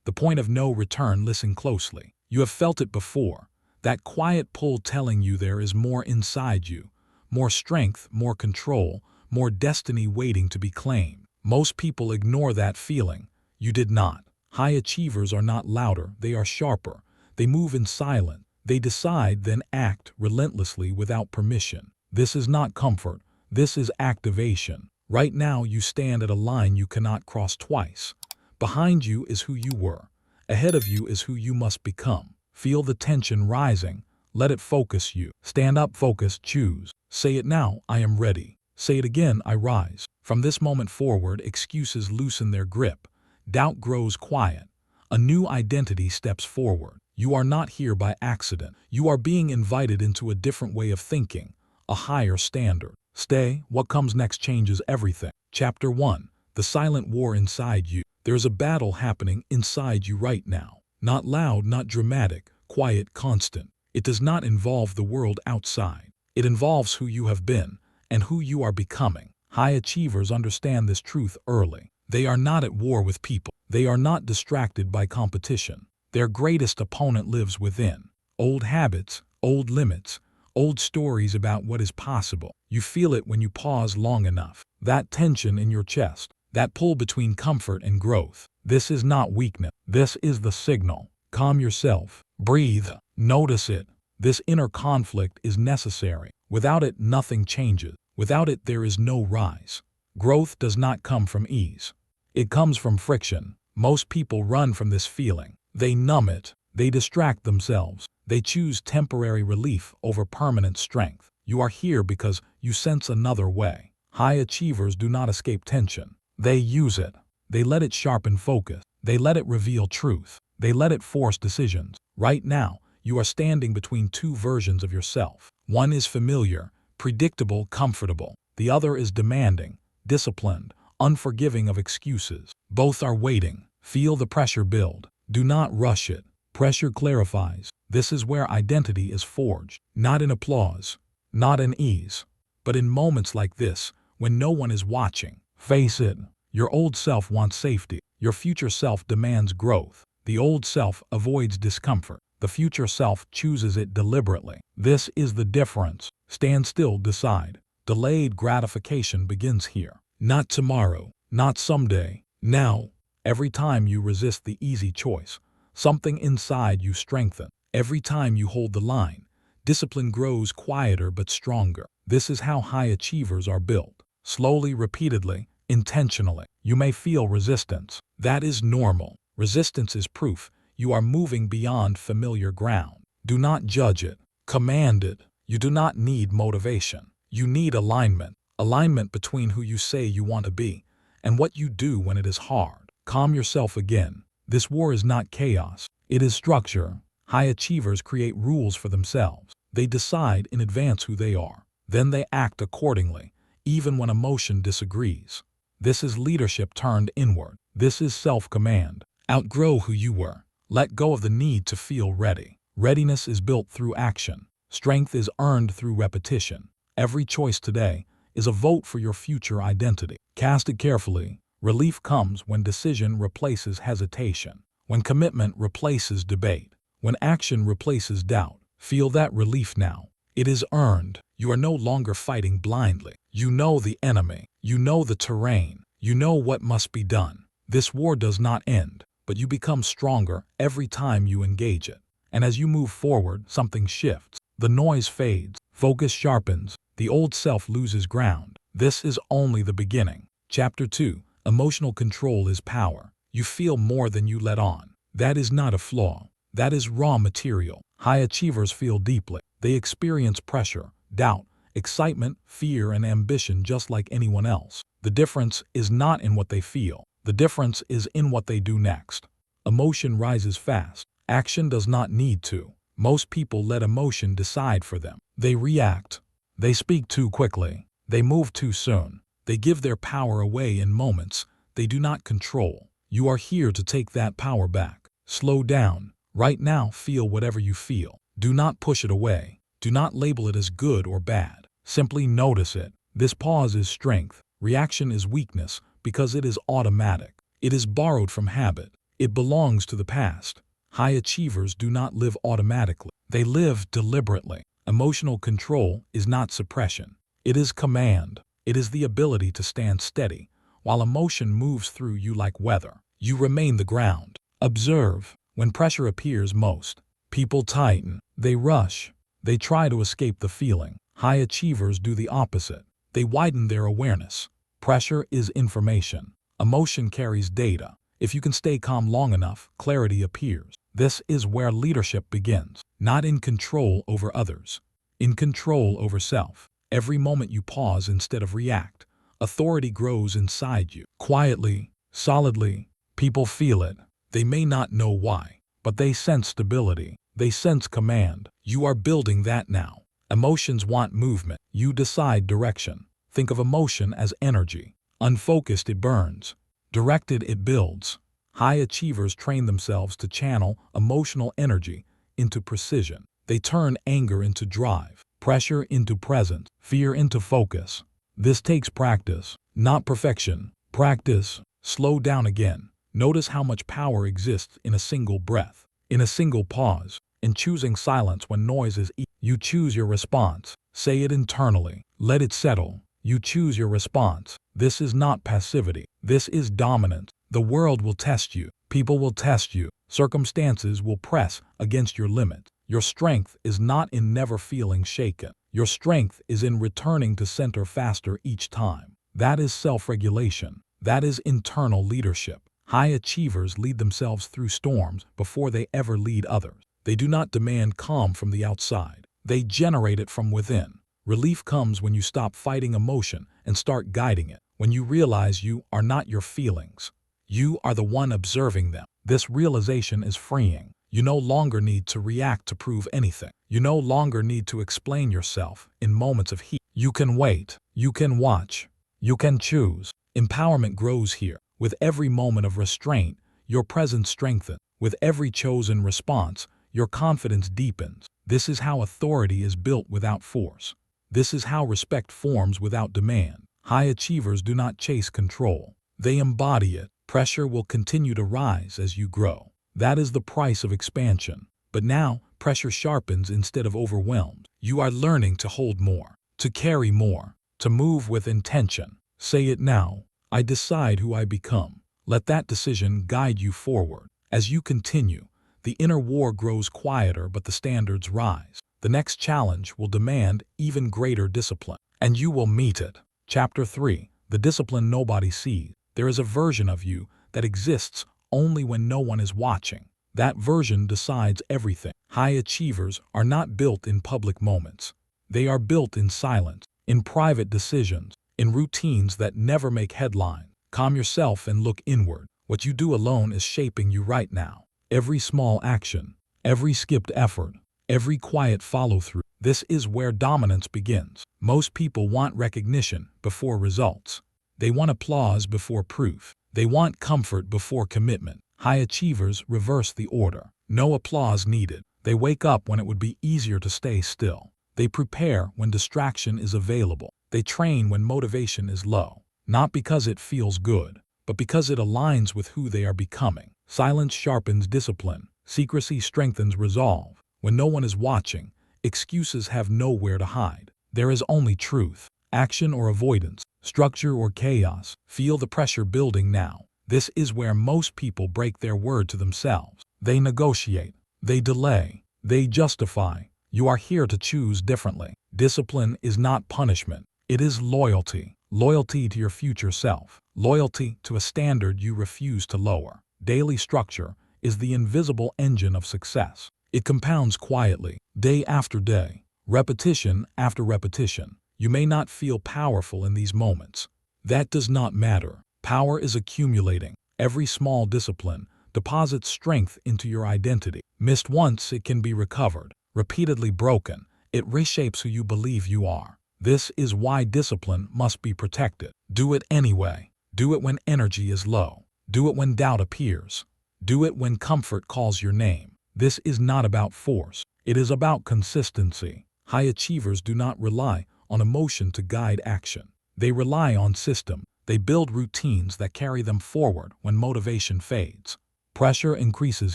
The point of no return. Listen closely. You have felt it before. That quiet pull telling you there is more inside you. More strength, more control, more destiny waiting to be claimed. Most people ignore that feeling. You did not. High achievers are not louder, they are sharper. They move in silence. They decide, then act relentlessly without permission. This is not comfort. This is activation. Right now you stand at a line you cannot cross twice. Behind you is who you were. Ahead of you is who you must become. Feel the tension rising. Let it focus you. Stand up, focus, choose. Say it now, I am ready. Say it again, I rise. From this moment forward, excuses loosen their grip. Doubt grows quiet. A new identity steps forward. You are not here by accident. You are being invited into a different way of thinking, a higher standard. Stay, what comes next changes everything. Chapter 1. The Silent War Inside You. There is a battle happening inside you right now. Not loud, not dramatic, quiet, constant. It does not involve the world outside. It involves who you have been and who you are becoming. High achievers understand this truth early. They are not at war with people. They are not distracted by competition. Their greatest opponent lives within. Old habits, old limits, old stories about what is possible. You feel it when you pause long enough. That tension in your chest, that pull between comfort and growth. This is not weakness. This is the signal. Calm yourself. Breathe. Notice it. This inner conflict is necessary. Without it, nothing changes. Without it, there is no rise. Growth does not come from ease. It comes from friction. Most people run from this feeling. They numb it. They distract themselves. They choose temporary relief over permanent strength. You are here because you sense another way. High achievers do not escape tension. They use it. They let it sharpen focus. They let it reveal truth. They let it force decisions. Right now, you are standing between two versions of yourself. One is familiar, predictable, comfortable. The other is demanding, disciplined, unforgiving of excuses. Both are waiting. Feel the pressure build. Do not rush it. Pressure clarifies. This is where identity is forged. Not in applause, not in ease, but in moments like this, when no one is watching. Face it. Your old self wants safety. Your future self demands growth. The old self avoids discomfort. The future self chooses it deliberately. This is the difference. Stand still, decide. Delayed gratification begins here. Not tomorrow, not someday, now. Every time you resist the easy choice, something inside you strengthens. Every time you hold the line, discipline grows quieter but stronger. This is how high achievers are built. Slowly, repeatedly, intentionally. You may feel resistance. That is normal. Resistance is proof you are moving beyond familiar ground. Do not judge it. Command it. You do not need motivation. You need alignment. Alignment between who you say you want to be and what you do when it is hard. Calm yourself again. This war is not chaos. It is structure. High achievers create rules for themselves. They decide in advance who they are. Then they act accordingly, even when emotion disagrees. This is leadership turned inward. This is self-command. Outgrow who you were. Let go of the need to feel ready. Readiness is built through action. Strength is earned through repetition. Every choice today is a vote for your future identity. Cast it carefully. Relief comes when decision replaces hesitation, when commitment replaces debate, when action replaces doubt. Feel that relief now. It is earned. You are no longer fighting blindly. You know the enemy. You know the terrain. You know what must be done. This war does not end, but you become stronger every time you engage it. And as you move forward, something shifts. The noise fades. Focus sharpens. The old self loses ground. This is only the beginning. Chapter 2. Emotional control is power. You feel more than you let on. That is not a flaw. That is raw material. High achievers feel deeply. They experience pressure, doubt, excitement, fear, and ambition just like anyone else. The difference is not in what they feel. The difference is in what they do next. Emotion rises fast. Action does not need to. Most people let emotion decide for them. They react. They speak too quickly. They move too soon. They give their power away in moments they do not control. You are here to take that power back. Slow down. Right now, feel whatever you feel. Do not push it away. Do not label it as good or bad. Simply notice it. This pause is strength. Reaction is weakness because it is automatic. It is borrowed from habit. It belongs to the past. High achievers do not live automatically. They live deliberately. Emotional control is not suppression. It is command. It is the ability to stand steady while emotion moves through you like weather. You remain the ground. Observe. When pressure appears most, people tighten. They rush. They try to escape the feeling. High achievers do the opposite. They widen their awareness. Pressure is information. Emotion carries data. If you can stay calm long enough, clarity appears. This is where leadership begins. Not in control over others, in control over self. Every moment you pause instead of react, authority grows inside you. Quietly, solidly, people feel it. They may not know why, but they sense stability. They sense command. You are building that now. Emotions want movement. You decide direction. Think of emotion as energy. Unfocused, it burns. Directed, it builds. High achievers train themselves to channel emotional energy into precision. They turn anger into drive, pressure into presence, fear into focus. This takes practice, not perfection. Practice. Slow down again. Notice how much power exists in a single breath, in a single pause, in choosing silence when noise is You choose your response. Say it internally. Let it settle. You choose your response. This is not passivity. This is dominance. The world will test you. People will test you. Circumstances will press against your limit. Your strength is not in never feeling shaken. Your strength is in returning to center faster each time. That is self-regulation. That is internal leadership. High achievers lead themselves through storms before they ever lead others. They do not demand calm from the outside. They generate it from within. Relief comes when you stop fighting emotion and start guiding it. When you realize you are not your feelings. You are the one observing them. This realization is freeing. You no longer need to react to prove anything. You no longer need to explain yourself in moments of heat. You can wait. You can watch. You can choose. Empowerment grows here. With every moment of restraint, your presence strengthens. With every chosen response, your confidence deepens. This is how authority is built without force. This is how respect forms without demand. High achievers do not chase control. They embody it. Pressure will continue to rise as you grow. That is the price of expansion. But now, pressure sharpens instead of overwhelmed. You are learning to hold more, to carry more, to move with intention. Say it now. I decide who I become. Let that decision guide you forward. As you continue, the inner war grows quieter, but the standards rise. The next challenge will demand even greater discipline, and you will meet it. Chapter 3. The discipline nobody sees. There is a version of you that exists only when no one is watching. That version decides everything. High achievers are not built in public moments. They are built in silence, in private decisions, in routines that never make headlines. Calm yourself and look inward. What you do alone is shaping you right now. Every small action, every skipped effort, every quiet follow-through. This is where dominance begins. Most people want recognition before results. They want applause before proof. They want comfort before commitment. High achievers reverse the order. No applause needed. They wake up when it would be easier to stay still. They prepare when distraction is available. They train when motivation is low. Not because it feels good, but because it aligns with who they are becoming. Silence sharpens discipline. Secrecy strengthens resolve. When no one is watching, excuses have nowhere to hide. There is only truth, action or avoidance, structure or chaos. Feel the pressure building now. This is where most people break their word to themselves. They negotiate. They delay. They justify. You are here to choose differently. Discipline is not punishment. It is loyalty. Loyalty to your future self. Loyalty to a standard you refuse to lower. Daily structure is the invisible engine of success. It compounds quietly, day after day, repetition after repetition. You may not feel powerful in these moments. That does not matter. Power is accumulating. Every small discipline deposits strength into your identity. Missed once, it can be recovered. Repeatedly broken, it reshapes who you believe you are. This is why discipline must be protected. Do it anyway. Do it when energy is low. Do it when doubt appears. Do it when comfort calls your name. This is not about force. It is about consistency. High achievers do not rely on emotion to guide action. They rely on system. They build routines that carry them forward when motivation fades. Pressure increases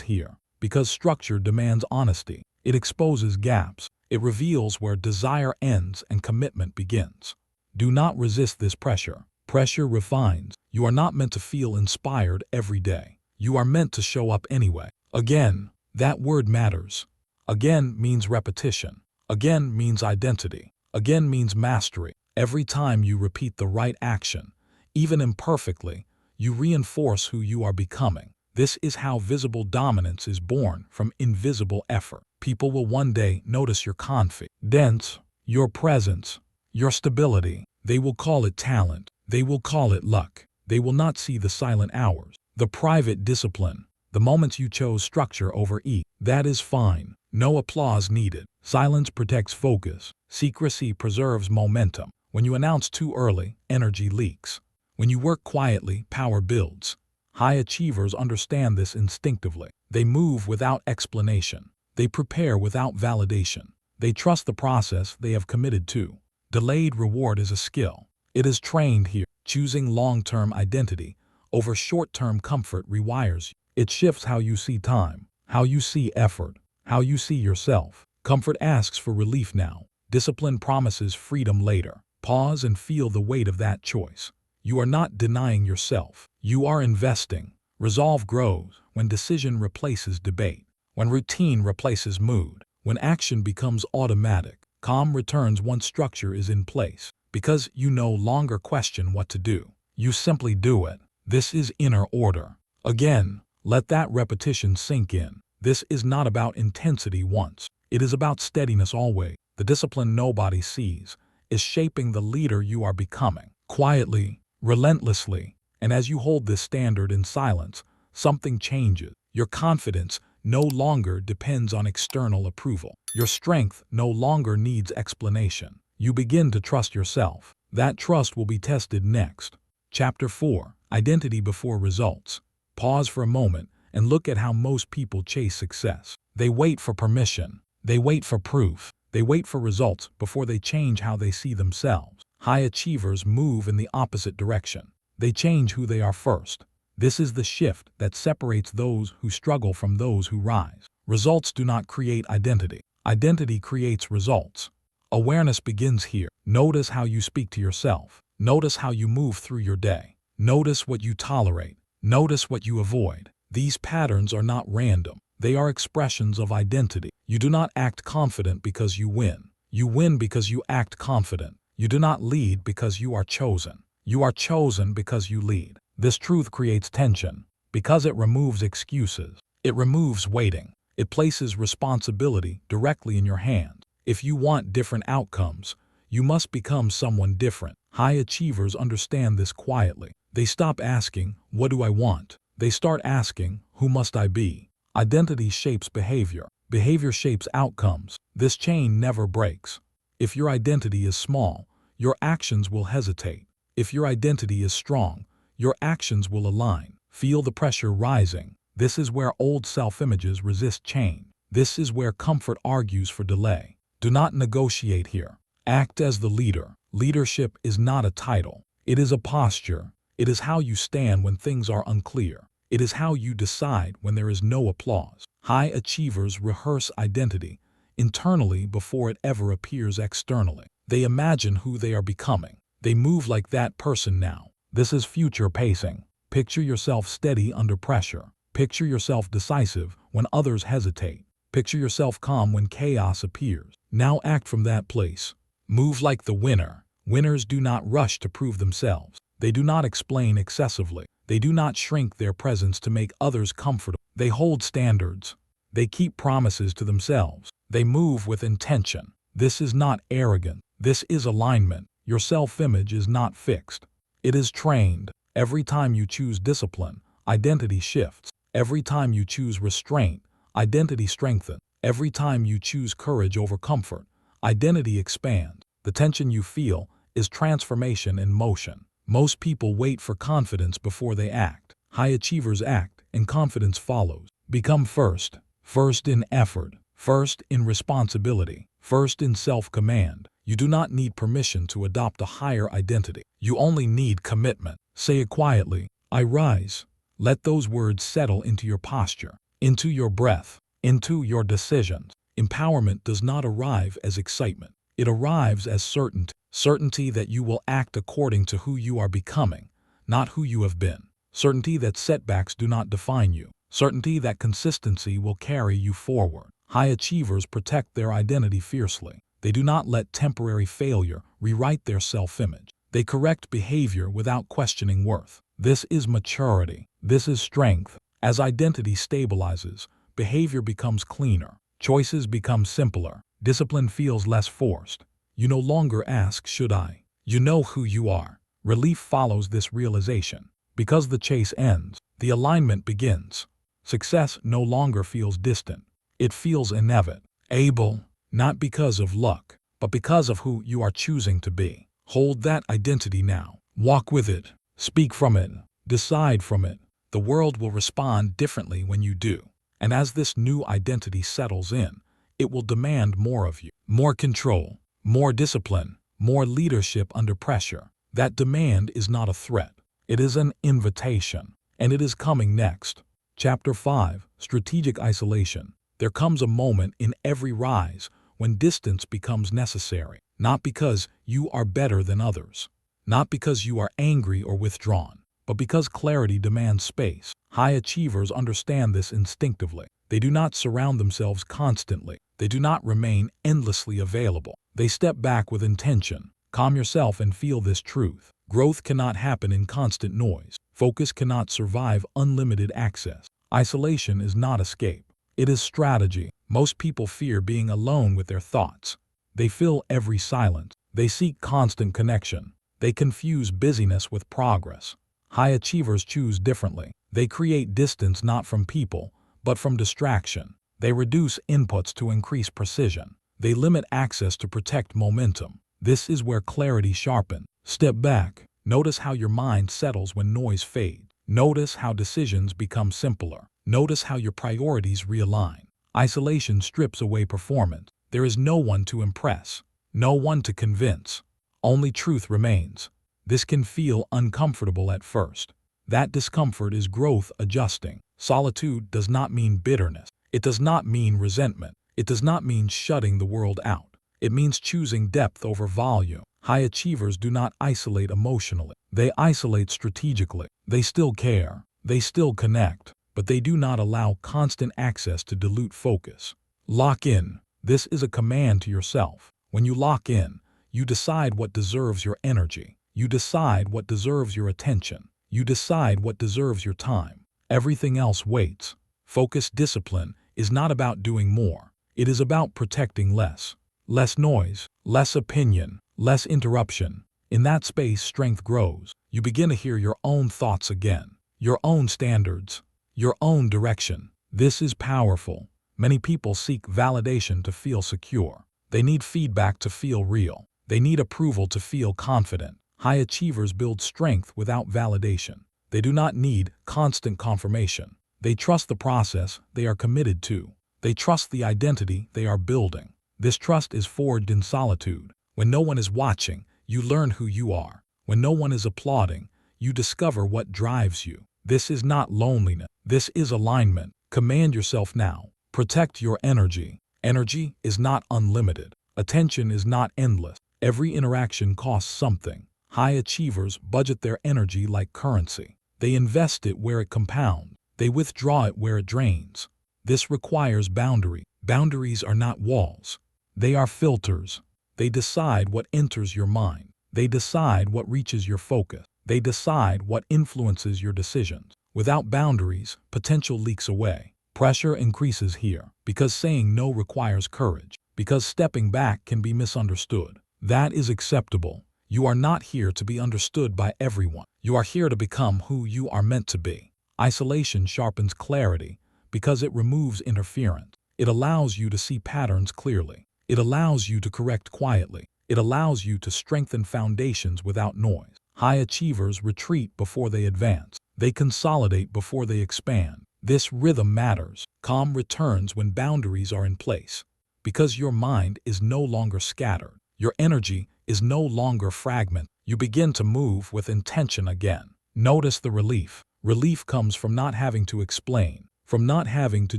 here because structure demands honesty. It exposes gaps. It reveals where desire ends and commitment begins. Do not resist this pressure. Pressure refines. You are not meant to feel inspired every day. You are meant to show up anyway. Again, that word matters. Again means repetition. Again means identity. Again means mastery. Every time you repeat the right action, even imperfectly, you reinforce who you are becoming. This is how visible dominance is born from invisible effort. People will one day notice your confidence, your presence, your stability. They will call it talent. They will call it luck. They will not see the silent hours, the private discipline, the moments you chose structure over ease. That is fine. No applause needed. Silence protects focus. Secrecy preserves momentum. When you announce too early, energy leaks. When you work quietly, power builds. High achievers understand this instinctively. They move without explanation. They prepare without validation. They trust the process they have committed to. Delayed reward is a skill. It is trained here. Choosing long-term identity over short-term comfort rewires you. It shifts how you see time, how you see effort, how you see yourself. Comfort asks for relief now. Discipline promises freedom later. Pause and feel the weight of that choice. You are not denying yourself. You are investing. Resolve grows when decision replaces debate, when routine replaces mood, when action becomes automatic. Calm returns once structure is in place, because you no longer question what to do. You simply do it. This is inner order. Again, let that repetition sink in. This is not about intensity once. It is about steadiness always. The discipline nobody sees is shaping the leader you are becoming. Quietly, relentlessly, and as you hold this standard in silence, something changes. Your confidence no longer depends on external approval. Your strength no longer needs explanation. You begin to trust yourself. That trust will be tested next. Chapter 4. Identity before results. Pause for a moment and look at how most people chase success. They wait for permission. They wait for proof. They wait for results before they change how they see themselves. High achievers move in the opposite direction. They change who they are first. This is the shift that separates those who struggle from those who rise. Results do not create identity. Identity creates results. Awareness begins here. Notice how you speak to yourself. Notice how you move through your day. Notice what you tolerate. Notice what you avoid. These patterns are not random. They are expressions of identity. You do not act confident because you win. You win because you act confident. You do not lead because you are chosen. You are chosen because you lead. This truth creates tension because it removes excuses. It removes waiting. It places responsibility directly in your hands. If you want different outcomes, you must become someone different. High achievers understand this quietly. They stop asking, "What do I want?" They start asking, "Who must I be?" Identity shapes behavior. Behavior shapes outcomes. This chain never breaks. If your identity is small, your actions will hesitate. If your identity is strong, your actions will align. Feel the pressure rising. This is where old self-images resist change. This is where comfort argues for delay. Do not negotiate here. Act as the leader. Leadership is not a title. It is a posture. It is how you stand when things are unclear. It is how you decide when there is no applause. High achievers rehearse identity internally before it ever appears externally. They imagine who they are becoming. They move like that person now. This is future pacing. Picture yourself steady under pressure. Picture yourself decisive when others hesitate. Picture yourself calm when chaos appears. Now act from that place. Move like the winner. Winners do not rush to prove themselves. They do not explain excessively. They do not shrink their presence to make others comfortable. They hold standards. They keep promises to themselves. They move with intention. This is not arrogance. This is alignment. Your self-image is not fixed. It is trained. Every time you choose discipline, identity shifts. Every time you choose restraint, identity strengthens. Every time you choose courage over comfort, identity expands. The tension you feel is transformation in motion. Most people wait for confidence before they act. High achievers act, and confidence follows. Become first. First in effort. First in responsibility. First in self-command. You do not need permission to adopt a higher identity. You only need commitment. Say it quietly. I rise. Let those words settle into your posture, into your breath, into your decisions. Empowerment does not arrive as excitement. It arrives as certainty. Certainty that you will act according to who you are becoming, not who you have been. Certainty that setbacks do not define you. Certainty that consistency will carry you forward. High achievers protect their identity fiercely. They do not let temporary failure rewrite their self-image. They correct behavior without questioning worth. This is maturity. This is strength. As identity stabilizes, behavior becomes cleaner. Choices become simpler. Discipline feels less forced. You no longer ask, should I? You know who you are. Relief follows this realization. Because the chase ends, the alignment begins. Success no longer feels distant. It feels inevitable, not because of luck, but because of who you are choosing to be. Hold that identity now. Walk with it. Speak from it. Decide from it. The world will respond differently when you do. And as this new identity settles in, it will demand more of you. More control, more discipline, more leadership under pressure. That demand is not a threat. It is an invitation. And it is coming next. Chapter 5, Strategic Isolation. There comes a moment in every rise when distance becomes necessary. Not because you are better than others. Not because you are angry or withdrawn, but because clarity demands space. High achievers understand this instinctively. They do not surround themselves constantly. They do not remain endlessly available. They step back with intention. Calm yourself and feel this truth. Growth cannot happen in constant noise. Focus cannot survive unlimited access. Isolation is not escape. It is strategy. Most people fear being alone with their thoughts. They fill every silence. They seek constant connection. They confuse busyness with progress. High achievers choose differently. They create distance not from people, but from distraction. They reduce inputs to increase precision. They limit access to protect momentum. This is where clarity sharpens. Step back. Notice how your mind settles when noise fades. Notice how decisions become simpler. Notice how your priorities realign. Isolation strips away performance. There is no one to impress, no one to convince. Only truth remains. This can feel uncomfortable at first. That discomfort is growth adjusting. Solitude does not mean bitterness. It does not mean resentment. It does not mean shutting the world out. It means choosing depth over volume. High achievers do not isolate emotionally. They isolate strategically. They still care. They still connect. But they do not allow constant access to dilute focus. Lock in. This is a command to yourself. When you lock in, you decide what deserves your energy. You decide what deserves your attention. You decide what deserves your time. Everything else waits. Focused discipline is not about doing more. It is about protecting less. Less noise, less opinion, less interruption. In that space, strength grows. You begin to hear your own thoughts again, your own standards, your own direction. This is powerful. Many people seek validation to feel secure. They need feedback to feel real. They need approval to feel confident. High achievers build strength without validation. They do not need constant confirmation. They trust the process they are committed to. They trust the identity they are building. This trust is forged in solitude. When no one is watching, you learn who you are. When no one is applauding, you discover what drives you. This is not loneliness. This is alignment. Command yourself now. Protect your energy. Energy is not unlimited. Attention is not endless. Every interaction costs something. High achievers budget their energy like currency. They invest it where it compounds. They withdraw it where it drains. This requires boundary. Boundaries are not walls. They are filters. They decide what enters your mind. They decide what reaches your focus. They decide what influences your decisions. Without boundaries, potential leaks away. Pressure increases here because saying no requires courage, because stepping back can be misunderstood. That is acceptable. You are not here to be understood by everyone. You are here to become who you are meant to be. Isolation sharpens clarity because it removes interference. It allows you to see patterns clearly. It allows you to correct quietly. It allows you to strengthen foundations without noise. High achievers retreat before they advance. They consolidate before they expand. This rhythm matters. Calm returns when boundaries are in place. Because your mind is no longer scattered. Your energy is no longer fragmented. You begin to move with intention again. Notice the relief. Relief comes from not having to explain, from not having to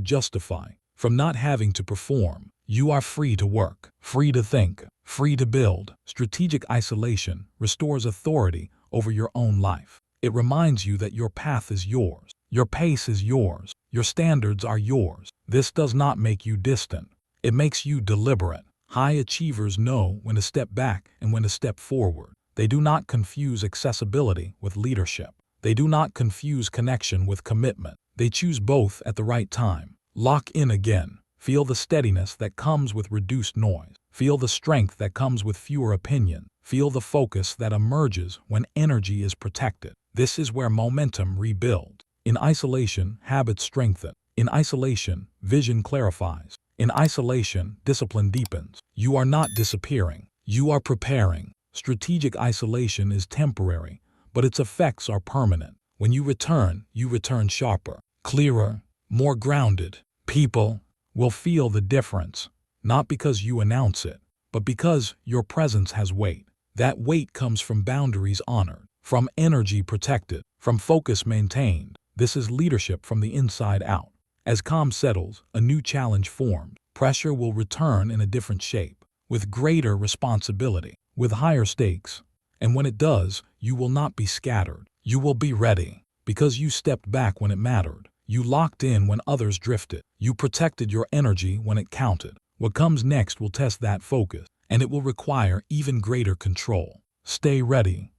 justify, from not having to perform. You are free to work, free to think, free to build. Strategic isolation restores authority over your own life. It reminds you that your path is yours, your pace is yours, your standards are yours. This does not make you distant. It makes you deliberate. High achievers know when to step back and when to step forward. They do not confuse accessibility with leadership. They do not confuse connection with commitment. They choose both at the right time. Lock in again. Feel the steadiness that comes with reduced noise. Feel the strength that comes with fewer opinions. Feel the focus that emerges when energy is protected. This is where momentum rebuilds. In isolation, habits strengthen. In isolation, vision clarifies. In isolation, discipline deepens. You are not disappearing. You are preparing. Strategic isolation is temporary, but its effects are permanent. When you return sharper, clearer, more grounded. People will feel the difference, not because you announce it, but because your presence has weight. That weight comes from boundaries honored, from energy protected, from focus maintained. This is leadership from the inside out. As calm settles, a new challenge forms. Pressure will return in a different shape, with greater responsibility, with higher stakes. And when it does, you will not be scattered. You will be ready, because you stepped back when it mattered. You locked in when others drifted. You protected your energy when it counted. What comes next will test that focus, and it will require even greater control. Stay ready.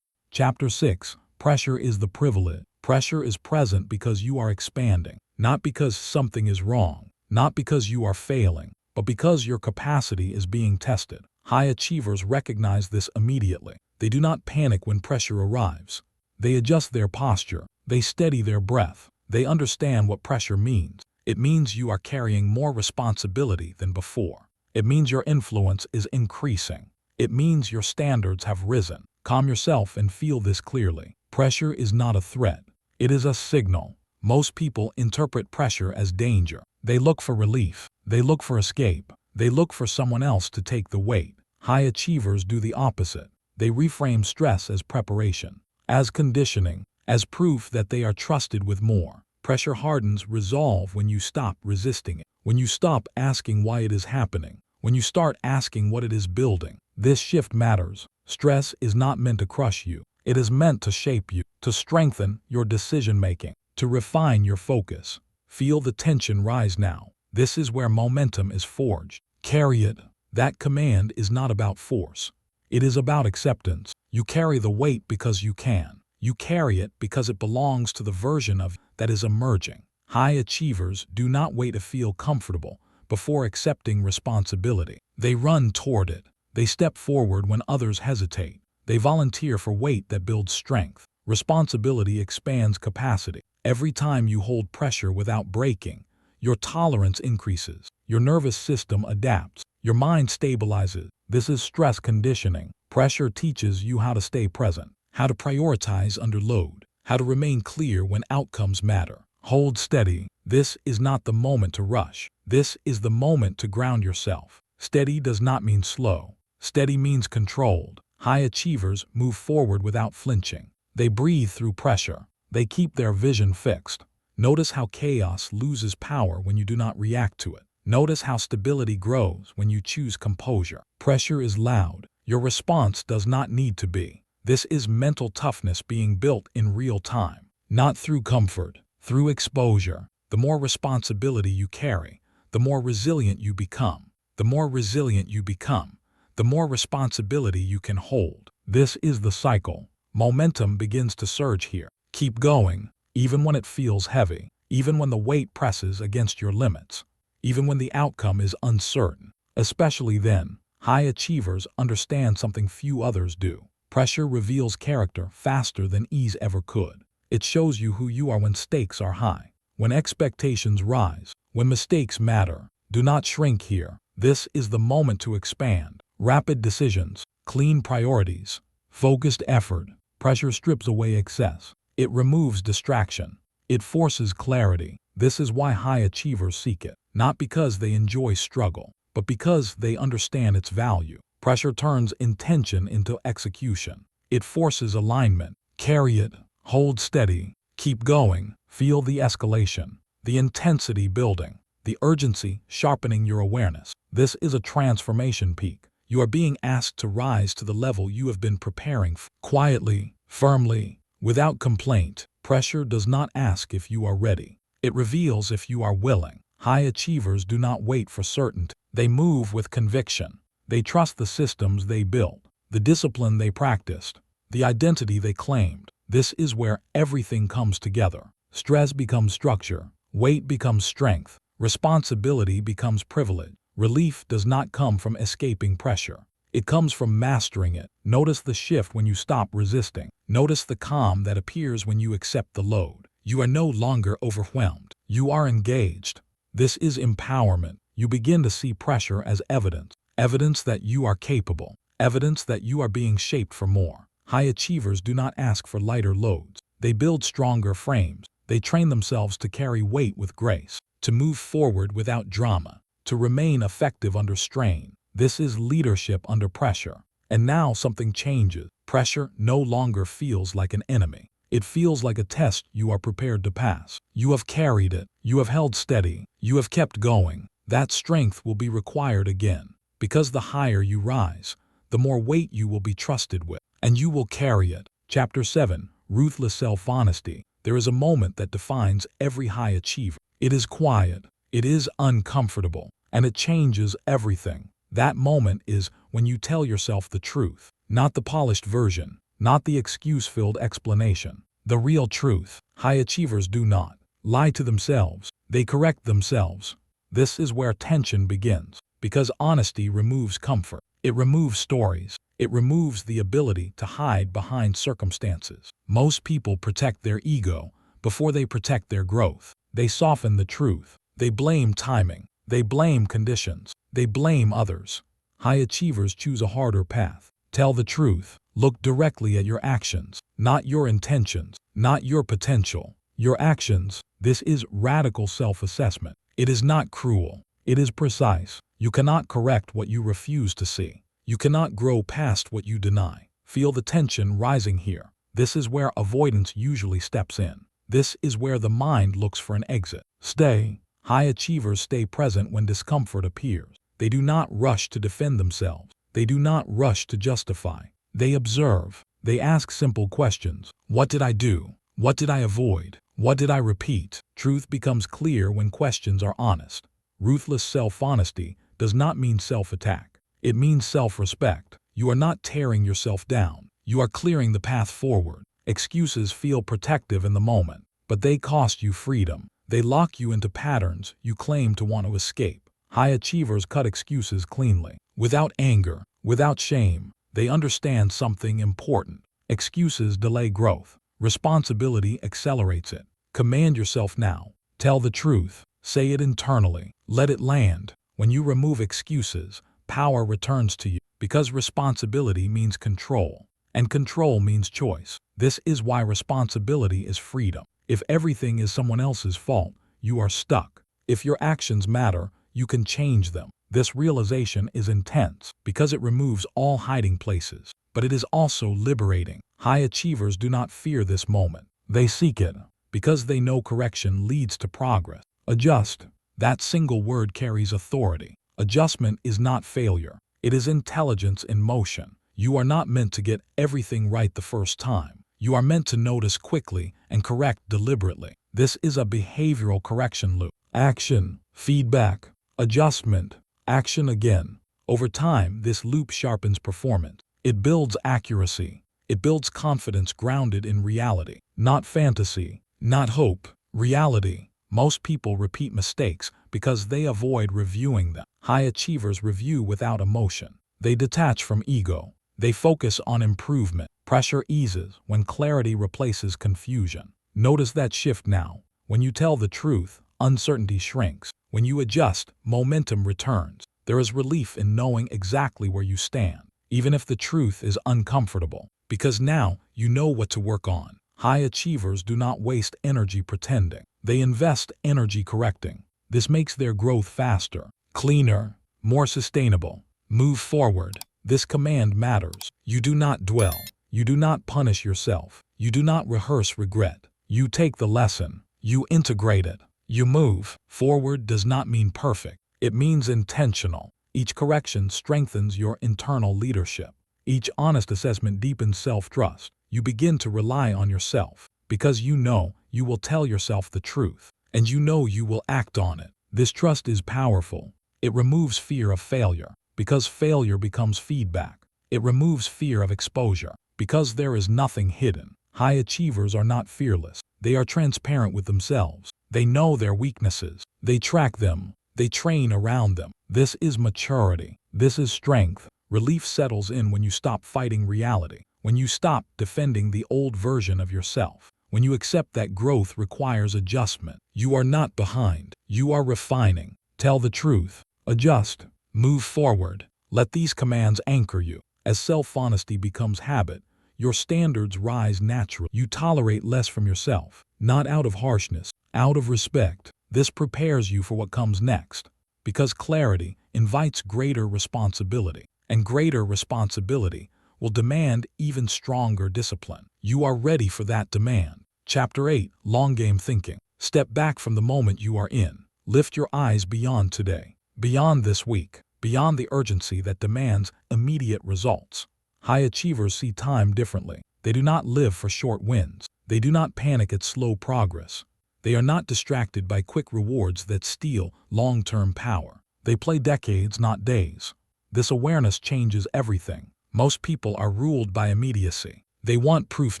Chapter 6. Pressure is the privilege. Pressure is present because you are expanding, not because something is wrong, not because you are failing, but because your capacity is being tested. High achievers recognize this immediately. They do not panic when pressure arrives. They adjust their posture. They steady their breath. They understand what pressure means. It means you are carrying more responsibility than before. It means your influence is increasing. It means your standards have risen. Calm yourself and feel this clearly. Pressure is not a threat. It is a signal. Most people interpret pressure as danger. They look for relief. They look for escape. They look for someone else to take the weight. High achievers do the opposite. They reframe stress as preparation, as conditioning, as proof that they are trusted with more. Pressure hardens resolve when you stop resisting it, when you stop asking why it is happening, when you start asking what it is building. This shift matters. Stress is not meant to crush you. It is meant to shape you, to strengthen your decision-making, to refine your focus. Feel the tension rise now. This is where momentum is forged. Carry it. That command is not about force. It is about acceptance. You carry the weight because you can. You carry it because it belongs to the version of that is emerging. High achievers do not wait to feel comfortable before accepting responsibility. They run toward it. They step forward when others hesitate. They volunteer for weight that builds strength. Responsibility expands capacity. Every time you hold pressure without breaking, your tolerance increases. Your nervous system adapts. Your mind stabilizes. This is stress conditioning. Pressure teaches you how to stay present, how to prioritize under load, how to remain clear when outcomes matter. Hold steady. This is not the moment to rush. This is the moment to ground yourself. Steady does not mean slow. Steady means controlled. High achievers move forward without flinching. They breathe through pressure. They keep their vision fixed. Notice how chaos loses power when you do not react to it. Notice how stability grows when you choose composure. Pressure is loud. Your response does not need to be. This is mental toughness being built in real time, not through comfort, through exposure. The more responsibility you carry, the more resilient you become. The more resilient you become, the more responsibility you can hold. This is the cycle. Momentum begins to surge here. Keep going, even when it feels heavy, even when the weight presses against your limits, even when the outcome is uncertain. Especially then, high achievers understand something few others do. Pressure reveals character faster than ease ever could. It shows you who you are when stakes are high, when expectations rise, when mistakes matter. Do not shrink here. This is the moment to expand. Rapid decisions, clean priorities, focused effort. Pressure strips away excess. It removes distraction. It forces clarity. This is why high achievers seek it, not because they enjoy struggle, but because they understand its value. Pressure turns intention into execution. It forces alignment. Carry it. Hold steady. Keep going. Feel the escalation, the intensity building, the urgency sharpening your awareness. This is a transformation peak. You are being asked to rise to the level you have been preparing for. Quietly, firmly, without complaint. Pressure does not ask if you are ready. It reveals if you are willing. High achievers do not wait for certainty. They move with conviction. They trust the systems they built, the discipline they practiced, the identity they claimed. This is where everything comes together. Stress becomes structure. Weight becomes strength. Responsibility becomes privilege. Relief does not come from escaping pressure. It comes from mastering it. Notice the shift when you stop resisting. Notice the calm that appears when you accept the load. You are no longer overwhelmed. You are engaged. This is empowerment. You begin to see pressure as evidence. Evidence that you are capable. Evidence that you are being shaped for more. High achievers do not ask for lighter loads. They build stronger frames. They train themselves to carry weight with grace, to move forward without drama, to remain effective under strain. This is leadership under pressure. And now something changes. Pressure no longer feels like an enemy. It feels like a test you are prepared to pass. You have carried it. You have held steady. You have kept going. That strength will be required again. Because the higher you rise, the more weight you will be trusted with, and you will carry it. Chapter 7. Ruthless Self-Honesty. There is a moment that defines every high achiever. It is quiet. It is uncomfortable. And it changes everything. That moment is when you tell yourself the truth. Not the polished version. Not the excuse-filled explanation. The real truth. High achievers do not lie to themselves. They correct themselves. This is where tension begins. Because honesty removes comfort. It removes stories. It removes the ability to hide behind circumstances. Most people protect their ego before they protect their growth. They soften the truth. They blame timing. They blame conditions. They blame others. High achievers choose a harder path. Tell the truth. Look directly at your actions, not your intentions, not your potential. Your actions. This is radical self-assessment. It is not cruel. It is precise. You cannot correct what you refuse to see. You cannot grow past what you deny. Feel the tension rising here. This is where avoidance usually steps in. This is where the mind looks for an exit. Stay. High achievers stay present when discomfort appears. They do not rush to defend themselves. They do not rush to justify. They observe. They ask simple questions. What did I do? What did I avoid? What did I repeat? Truth becomes clear when questions are honest. Ruthless self-honesty does not mean self-attack. It means self-respect. You are not tearing yourself down. You are clearing the path forward. Excuses feel protective in the moment, but they cost you freedom. They lock you into patterns you claim to want to escape. High achievers cut excuses cleanly, without anger, without shame. They understand something important. Excuses delay growth. Responsibility accelerates it. Command yourself now. Tell the truth. Say it internally. Let it land. When you remove excuses, power returns to you. Because responsibility means control, and control means choice. This is why responsibility is freedom. If everything is someone else's fault, you are stuck. If your actions matter, you can change them. This realization is intense because it removes all hiding places, but it is also liberating. High achievers do not fear this moment. They seek it because they know correction leads to progress. Adjust. That single word carries authority. Adjustment is not failure. It is intelligence in motion. You are not meant to get everything right the first time. You are meant to notice quickly and correct deliberately. This is a behavioral correction loop. Action, feedback, adjustment, action again. Over time, this loop sharpens performance. It builds accuracy. It builds confidence grounded in reality, not fantasy, not hope, reality. Most people repeat mistakes because they avoid reviewing them. High achievers review without emotion. They detach from ego. They focus on improvement. Pressure eases when clarity replaces confusion. Notice that shift now. When you tell the truth, uncertainty shrinks. When you adjust, momentum returns. There is relief in knowing exactly where you stand, even if the truth is uncomfortable, because now you know what to work on. High achievers do not waste energy pretending. They invest energy correcting. This makes their growth faster, cleaner, more sustainable. Move forward. This command matters. You do not dwell. You do not punish yourself. You do not rehearse regret. You take the lesson. You integrate it. You move. Forward does not mean perfect. It means intentional. Each correction strengthens your internal leadership. Each honest assessment deepens self-trust. You begin to rely on yourself because you know you will tell yourself the truth, and you know you will act on it. This trust is powerful. It removes fear of failure because failure becomes feedback. It removes fear of exposure because there is nothing hidden. High achievers are not fearless. They are transparent with themselves. They know their weaknesses. They track them. They train around them. This is maturity. This is strength. Relief settles in when you stop fighting reality, when you stop defending the old version of yourself, when you accept that growth requires adjustment. You are not behind. You are refining. Tell the truth. Adjust. Move forward. Let these commands anchor you. As self-honesty becomes habit, your standards rise naturally. You tolerate less from yourself, not out of harshness, out of respect. This prepares you for what comes next, because clarity invites greater responsibility, and greater responsibility will demand even stronger discipline. You are ready for that demand. Chapter 8, Long Game Thinking. Step back from the moment you are in. Lift your eyes beyond today, beyond this week, beyond the urgency that demands immediate results. High achievers see time differently. They do not live for short wins. They do not panic at slow progress. They are not distracted by quick rewards that steal long-term power. They play decades, not days. This awareness changes everything. Most people are ruled by immediacy. They want proof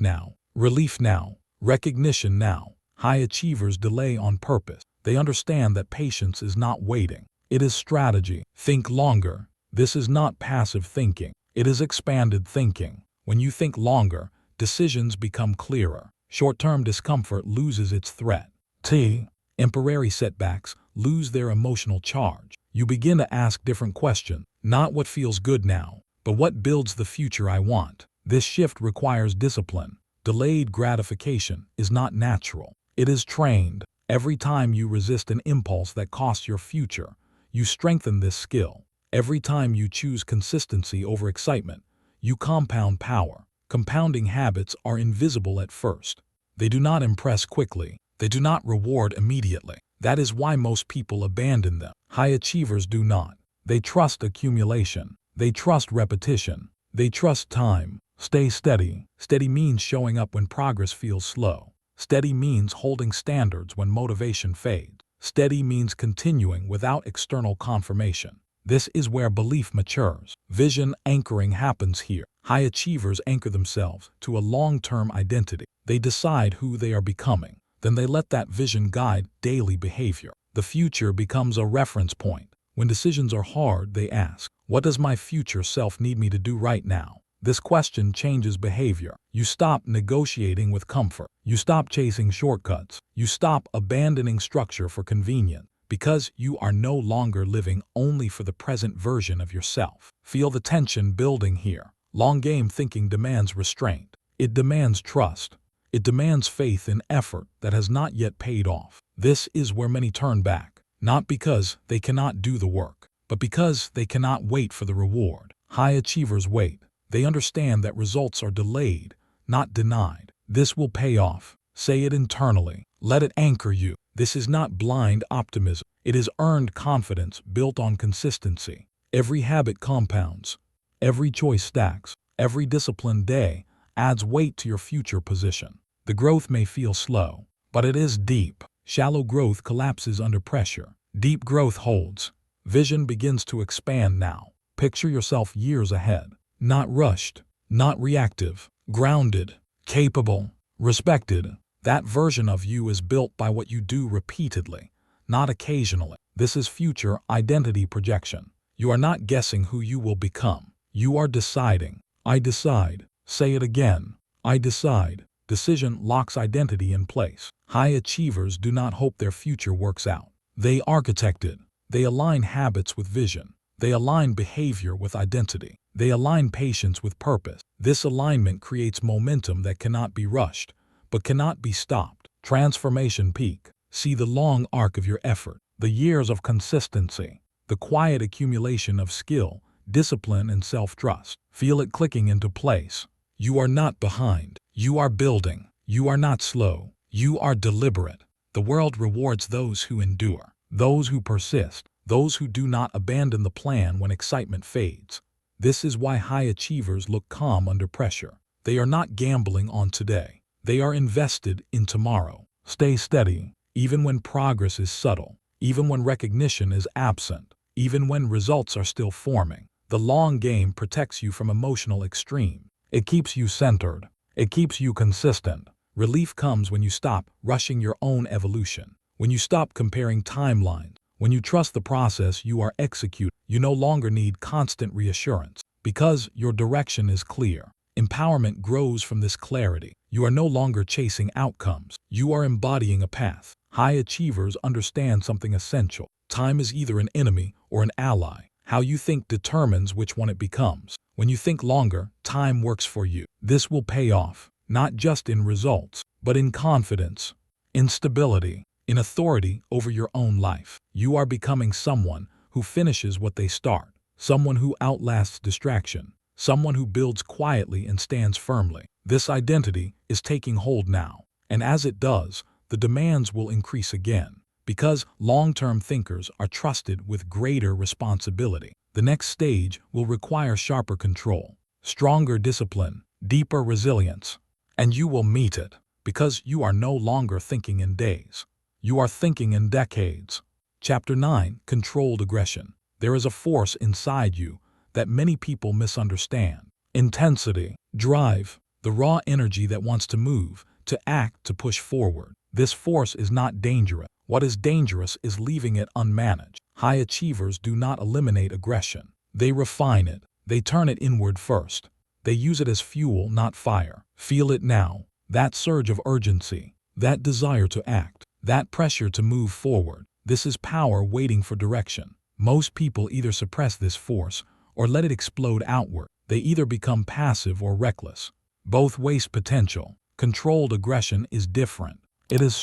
now, relief now, recognition now. High achievers delay on purpose. They understand that patience is not waiting. It is strategy. Think longer. This is not passive thinking. It is expanded thinking. When you think longer, decisions become clearer. Short-term discomfort loses its threat. Temporary setbacks lose their emotional charge. You begin to ask different questions, not what feels good now, but what builds the future I want. This shift requires discipline. Delayed gratification is not natural. It is trained. Every time you resist an impulse that costs your future, you strengthen this skill. Every time you choose consistency over excitement, you compound power. Compounding habits are invisible at first. They do not impress quickly. They do not reward immediately. That is why most people abandon them. High achievers do not. They trust accumulation. They trust repetition. They trust time. Stay steady. Steady means showing up when progress feels slow. Steady means holding standards when motivation fades. Steady means continuing without external confirmation. This is where belief matures. Vision anchoring happens here. High achievers anchor themselves to a long-term identity. They decide who they are becoming. Then they let that vision guide daily behavior. The future becomes a reference point. When decisions are hard, they ask, what does my future self need me to do right now? This question changes behavior. You stop negotiating with comfort. You stop chasing shortcuts. You stop abandoning structure for convenience, because you are no longer living only for the present version of yourself. Feel the tension building here. Long game thinking demands restraint. It demands trust. It demands faith in effort that has not yet paid off. This is where many turn back, not because they cannot do the work, but because they cannot wait for the reward. High achievers wait. They understand that results are delayed, not denied. This will pay off. Say it internally. Let it anchor you. This is not blind optimism. It is earned confidence built on consistency. Every habit compounds. Every choice stacks. Every disciplined day adds weight to your future position. The growth may feel slow, but it is deep. Shallow growth collapses under pressure. Deep growth holds. Vision begins to expand now. Picture yourself years ahead. Not rushed, not reactive, grounded, capable, respected. That version of you is built by what you do repeatedly, not occasionally. This is future identity projection. You are not guessing who you will become. You are deciding. I decide. Say it again. I decide. Decision locks identity in place. High achievers do not hope their future works out. They architect it. They align habits with vision. They align behavior with identity. They align patience with purpose. This alignment creates momentum that cannot be rushed, but cannot be stopped. Transformation peak. See the long arc of your effort, the years of consistency, the quiet accumulation of skill, discipline, and self-trust. Feel it clicking into place. You are not behind. You are building. You are not slow. You are deliberate. The world rewards those who endure, those who persist, those who do not abandon the plan when excitement fades. This is why high achievers look calm under pressure. They are not gambling on today. They are invested in tomorrow. Stay steady, even when progress is subtle, even when recognition is absent, even when results are still forming. The long game protects you from emotional extreme. It keeps you centered. It keeps you consistent. Relief comes when you stop rushing your own evolution, when you stop comparing timelines, when you trust the process you are executing. You no longer need constant reassurance because your direction is clear. Empowerment grows from this clarity. You are no longer chasing outcomes. You are embodying a path. High achievers understand something essential. Time is either an enemy or an ally. How you think determines which one it becomes. When you think longer, time works for you. This will pay off, not just in results, but in confidence, in stability, in authority over your own life. You are becoming someone who finishes what they start, someone who outlasts distraction, someone who builds quietly and stands firmly. This identity is taking hold now, and as it does, the demands will increase again, because long-term thinkers are trusted with greater responsibility. The next stage will require sharper control, stronger discipline, deeper resilience, and you will meet it, because you are no longer thinking in days. You are thinking in decades. Chapter 9: Controlled Aggression. There is a force inside you that many people misunderstand. Intensity, drive, the raw energy that wants to move, to act, to push forward. This force is not dangerous. What is dangerous is leaving it unmanaged. High achievers do not eliminate aggression. They refine it. They turn it inward first. They use it as fuel, not fire. Feel it now. That surge of urgency, that desire to act, that pressure to move forward. This is power waiting for direction. Most people either suppress this force or let it explode outward. They either become passive or reckless. Both waste potential. Controlled aggression is different. It is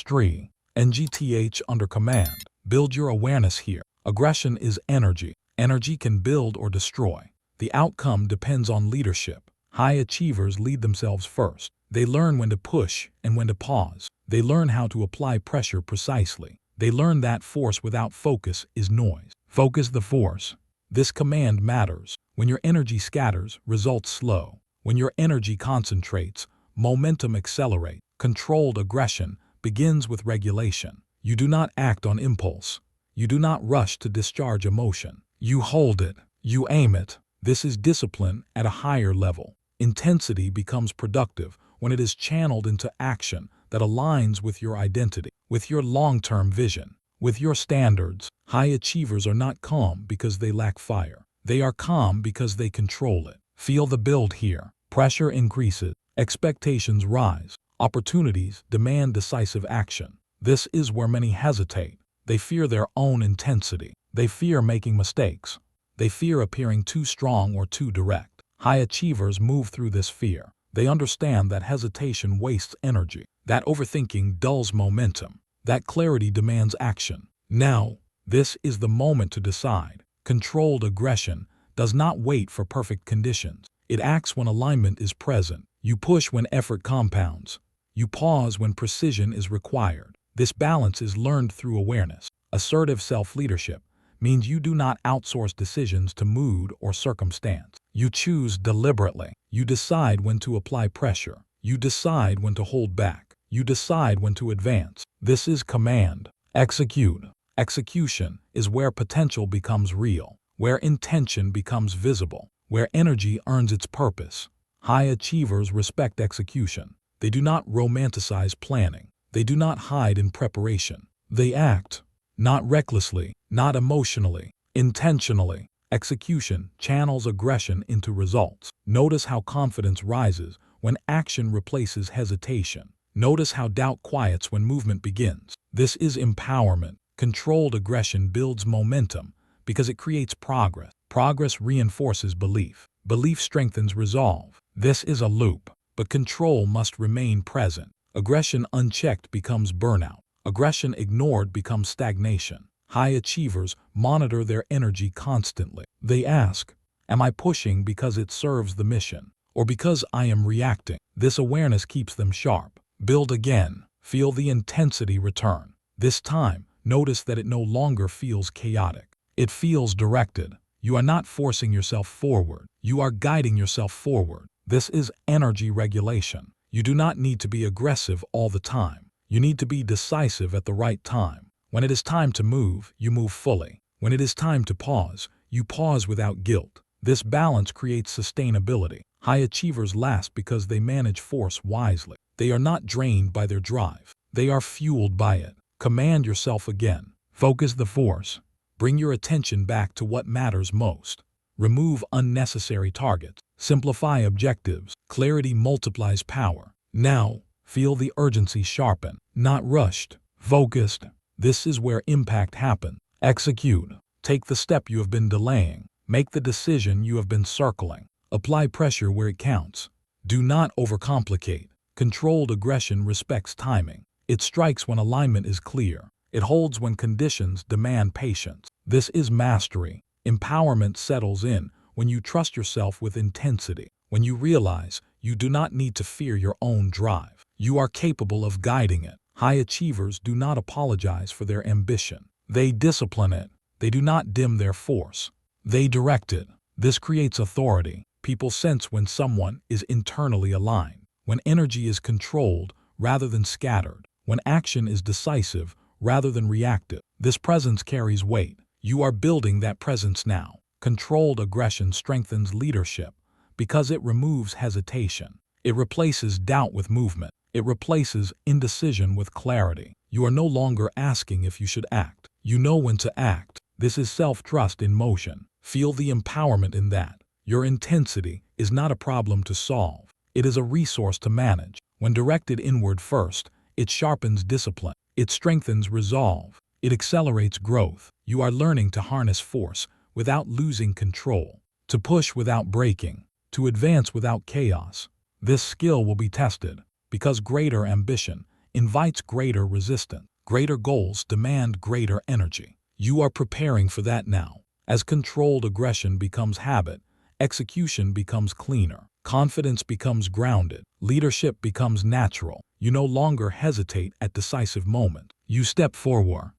NGTH under command. Build your awareness here. Aggression is energy. Energy can build or destroy. The outcome depends on leadership. High achievers lead themselves first. They learn when to push and when to pause. They learn how to apply pressure precisely. They learn that force without focus is noise. Focus the force. This command matters. When your energy scatters, results slow. When your energy concentrates, momentum accelerates. Controlled aggression begins with regulation. You do not act on impulse. You do not rush to discharge emotion. You hold it. You aim it. This is discipline at a higher level. Intensity becomes productive when it is channeled into action that aligns with your identity, with your long-term vision, with your standards. High achievers are not calm because they lack fire. They are calm because they control it. Feel the build here. Pressure increases. Expectations rise. Opportunities demand decisive action. This is where many hesitate. They fear their own intensity. They fear making mistakes. They fear appearing too strong or too direct. High achievers move through this fear. They understand that hesitation wastes energy, that overthinking dulls momentum, that clarity demands action. Now, this is the moment to decide. Controlled aggression does not wait for perfect conditions. It acts when alignment is present. You push when effort compounds. You pause when precision is required. This balance is learned through awareness. Assertive self-leadership means you do not outsource decisions to mood or circumstance. You choose deliberately. You decide when to apply pressure. You decide when to hold back. You decide when to advance. This is command. Execute. Execution is where potential becomes real, where intention becomes visible, where energy earns its purpose. High achievers respect execution. They do not romanticize planning. They do not hide in preparation. They act, not recklessly, not emotionally, intentionally. Execution channels aggression into results. Notice how confidence rises when action replaces hesitation. Notice how doubt quiets when movement begins. This is empowerment. Controlled aggression builds momentum because it creates progress. Progress reinforces belief. Belief strengthens resolve. This is a loop, but control must remain present. Aggression unchecked becomes burnout. Aggression ignored becomes stagnation. High achievers monitor their energy constantly. They ask, am I pushing because it serves the mission, or because I am reacting? This awareness keeps them sharp. Build again. Feel the intensity return. This time, notice that it no longer feels chaotic. It feels directed. You are not forcing yourself forward. You are guiding yourself forward. This is energy regulation. You do not need to be aggressive all the time. You need to be decisive at the right time. When it is time to move, you move fully. When it is time to pause, you pause without guilt. This balance creates sustainability. High achievers last because they manage force wisely. They are not drained by their drive. They are fueled by it. Command yourself again. Focus the force. Bring your attention back to what matters most. Remove unnecessary targets. Simplify objectives. Clarity multiplies power. Now, feel the urgency sharpen. Not rushed. Focused. This is where impact happens. Execute. Take the step you have been delaying. Make the decision you have been circling. Apply pressure where it counts. Do not overcomplicate. Controlled aggression respects timing. It strikes when alignment is clear. It holds when conditions demand patience. This is mastery. Empowerment settles in when you trust yourself with intensity. When you realize you do not need to fear your own drive. You are capable of guiding it. High achievers do not apologize for their ambition. They discipline it. They do not dim their force. They direct it. This creates authority. People sense when someone is internally aligned. When energy is controlled rather than scattered. When action is decisive rather than reactive. This presence carries weight. You are building that presence now. Controlled aggression strengthens leadership because it removes hesitation. It replaces doubt with movement. It replaces indecision with clarity. You are no longer asking if you should act. You know when to act. This is self-trust in motion. Feel the empowerment in that. Your intensity is not a problem to solve. It is a resource to manage. When directed inward first, it sharpens discipline. It strengthens resolve. It accelerates growth. You are learning to harness force without losing control, to push without breaking, to advance without chaos. This skill will be tested because greater ambition invites greater resistance. Greater goals demand greater energy. You are preparing for that now. As controlled aggression becomes habit, execution becomes cleaner. Confidence becomes grounded. Leadership becomes natural. You no longer hesitate at decisive moments. You step forward.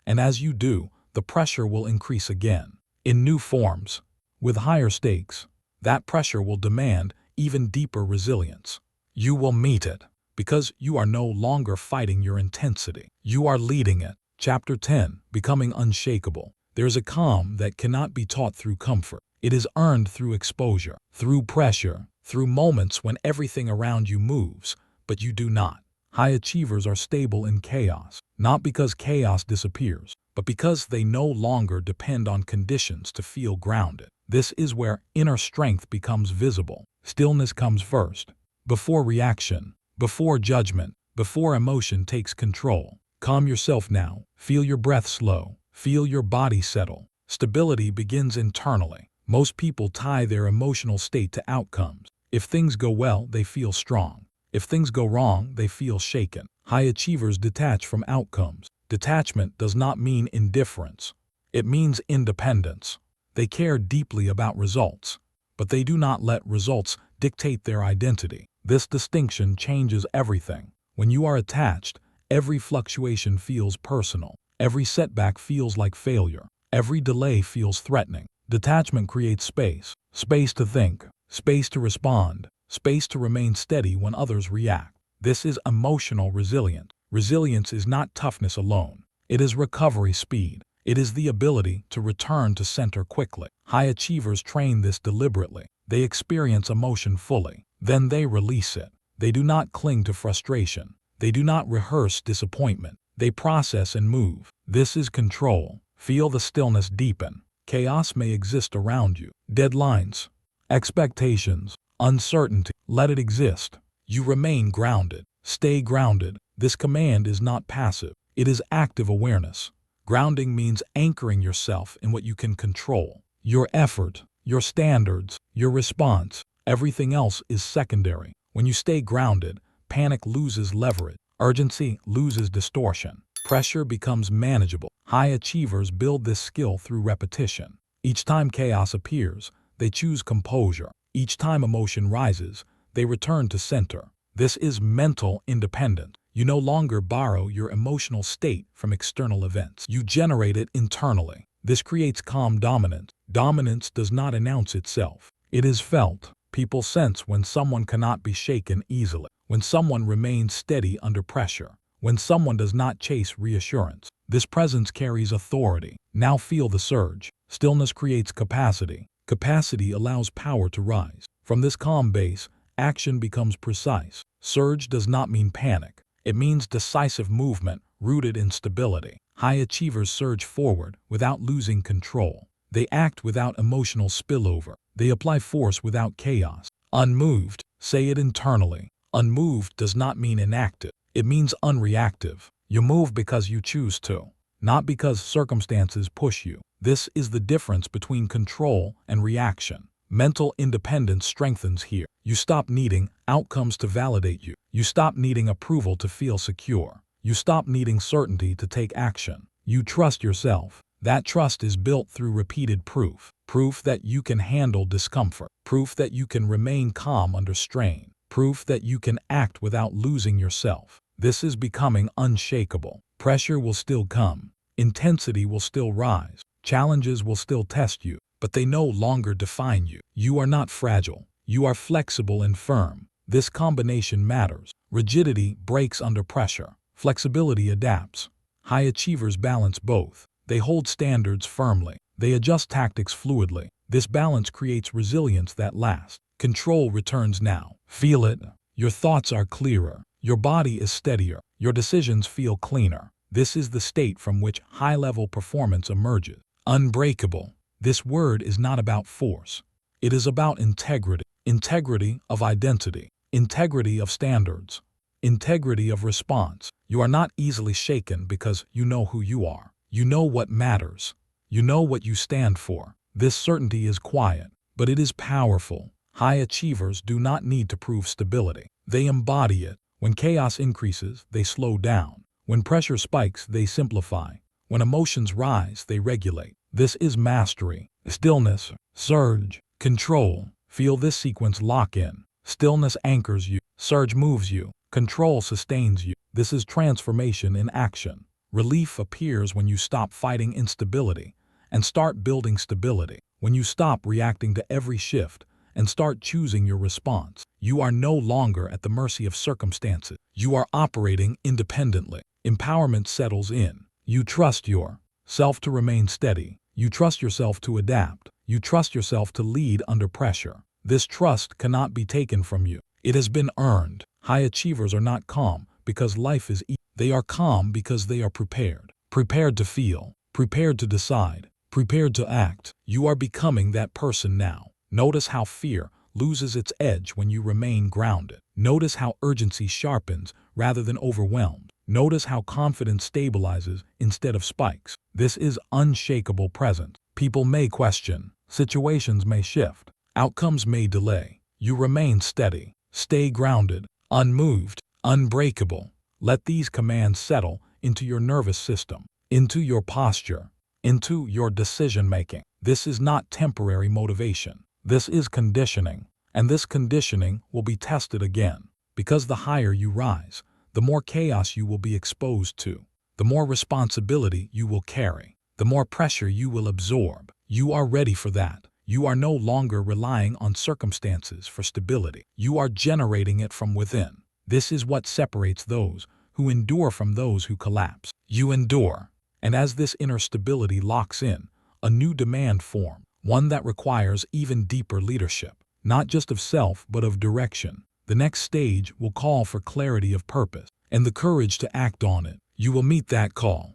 And as you do, the pressure will increase again. In new forms. With higher stakes. That pressure will demand even deeper resilience. You will meet it because you are no longer fighting your intensity. You are leading it. Chapter 10. Becoming unshakable. There is a calm that cannot be taught through comfort. It is earned through exposure, through pressure, through moments when everything around you moves, but you do not. High achievers are stable in chaos, not because chaos disappears, but because they no longer depend on conditions to feel grounded. This is where inner strength becomes visible. Stillness comes first, before reaction, before judgment, before emotion takes control. Calm yourself now. Feel your breath slow. Feel your body settle. Stability begins internally. Most people tie their emotional state to outcomes. If things go well, they feel strong. If things go wrong, they feel shaken. High achievers detach from outcomes. Detachment does not mean indifference. It means independence. They care deeply about results, but they do not let results dictate their identity. This distinction changes everything. When you are attached, every fluctuation feels personal. Every setback feels like failure. Every delay feels threatening. Detachment creates space. Space to think. Space to respond. Space to remain steady when others react. This is emotional resilience. Resilience is not toughness alone. It is recovery speed. It is the ability to return to center quickly. High achievers train this deliberately. They experience emotion fully. Then they release it. They do not cling to frustration. They do not rehearse disappointment. They process and move. This is control. Feel the stillness deepen. Chaos may exist around you. Deadlines, expectations, uncertainty. Let it exist. You remain grounded. Stay grounded. This command is not passive. It is active awareness. Grounding means anchoring yourself in what you can control. Your effort, your standards, your response. Everything else is secondary. When you stay grounded, panic loses leverage. Urgency loses distortion. Pressure becomes manageable. High achievers build this skill through repetition. Each time chaos appears, they choose composure. Each time emotion rises, they return to center. This is mental independence. You no longer borrow your emotional state from external events. You generate it internally. This creates calm dominance. Dominance does not announce itself. It is felt. People sense when someone cannot be shaken easily, when someone remains steady under pressure, when someone does not chase reassurance. This presence carries authority. Now feel the surge. Stillness creates capacity. Capacity allows power to rise. From this calm base, action becomes precise. Surge does not mean panic. It means decisive movement rooted in stability. High achievers surge forward without losing control. They act without emotional spillover. They apply force without chaos. Unmoved, say it internally. Unmoved does not mean inactive. It means unreactive. You move because you choose to, not because circumstances push you. This is the difference between control and reaction. Mental independence strengthens here. You stop needing outcomes to validate you. You stop needing approval to feel secure. You stop needing certainty to take action. You trust yourself. That trust is built through repeated proof. Proof that you can handle discomfort. Proof that you can remain calm under strain. Proof that you can act without losing yourself. This is becoming unshakable. Pressure will still come. Intensity will still rise. Challenges will still test you, but they no longer define you. You are not fragile. You are flexible and firm. This combination matters. Rigidity breaks under pressure. Flexibility adapts. High achievers balance both. They hold standards firmly. They adjust tactics fluidly. This balance creates resilience that lasts. Control returns now. Feel it. Your thoughts are clearer. Your body is steadier. Your decisions feel cleaner. This is the state from which high-level performance emerges. Unbreakable. This word is not about force. It is about integrity. Integrity of identity. Integrity of standards. Integrity of response. You are not easily shaken because you know who you are. You know what matters. You know what you stand for. This certainty is quiet, but it is powerful. High achievers do not need to prove stability. They embody it. When chaos increases, they slow down. When pressure spikes, they simplify. When emotions rise, they regulate. This is mastery. Stillness, surge, control. Feel this sequence lock in. Stillness anchors you. Surge moves you. Control sustains you. This is transformation in action. Relief appears when you stop fighting instability and start building stability. When you stop reacting to every shift and start choosing your response, you are no longer at the mercy of circumstances. You are operating independently. Empowerment settles in. You trust yourself to remain steady. You trust yourself to adapt. You trust yourself to lead under pressure. This trust cannot be taken from you. It has been earned. High achievers are not calm because life is easy. They are calm because they are prepared. Prepared to feel. Prepared to decide. Prepared to act. You are becoming that person now. Notice how fear loses its edge when you remain grounded. Notice how urgency sharpens rather than overwhelmed. Notice how confidence stabilizes instead of spikes. This is unshakable presence. People may question. Situations may shift. Outcomes may delay. You remain steady. Stay grounded, unmoved, unbreakable. Let these commands settle into your nervous system, into your posture, into your decision-making. This is not temporary motivation. This is conditioning, and this conditioning will be tested again. Because the higher you rise, the more chaos you will be exposed to, the more responsibility you will carry, the more pressure you will absorb. You are ready for that. You are no longer relying on circumstances for stability. You are generating it from within. This is what separates those who endure from those who collapse. You endure, and as this inner stability locks in, a new demand forms, one that requires even deeper leadership, not just of self but of direction. The next stage will call for clarity of purpose and the courage to act on it. You will meet that call.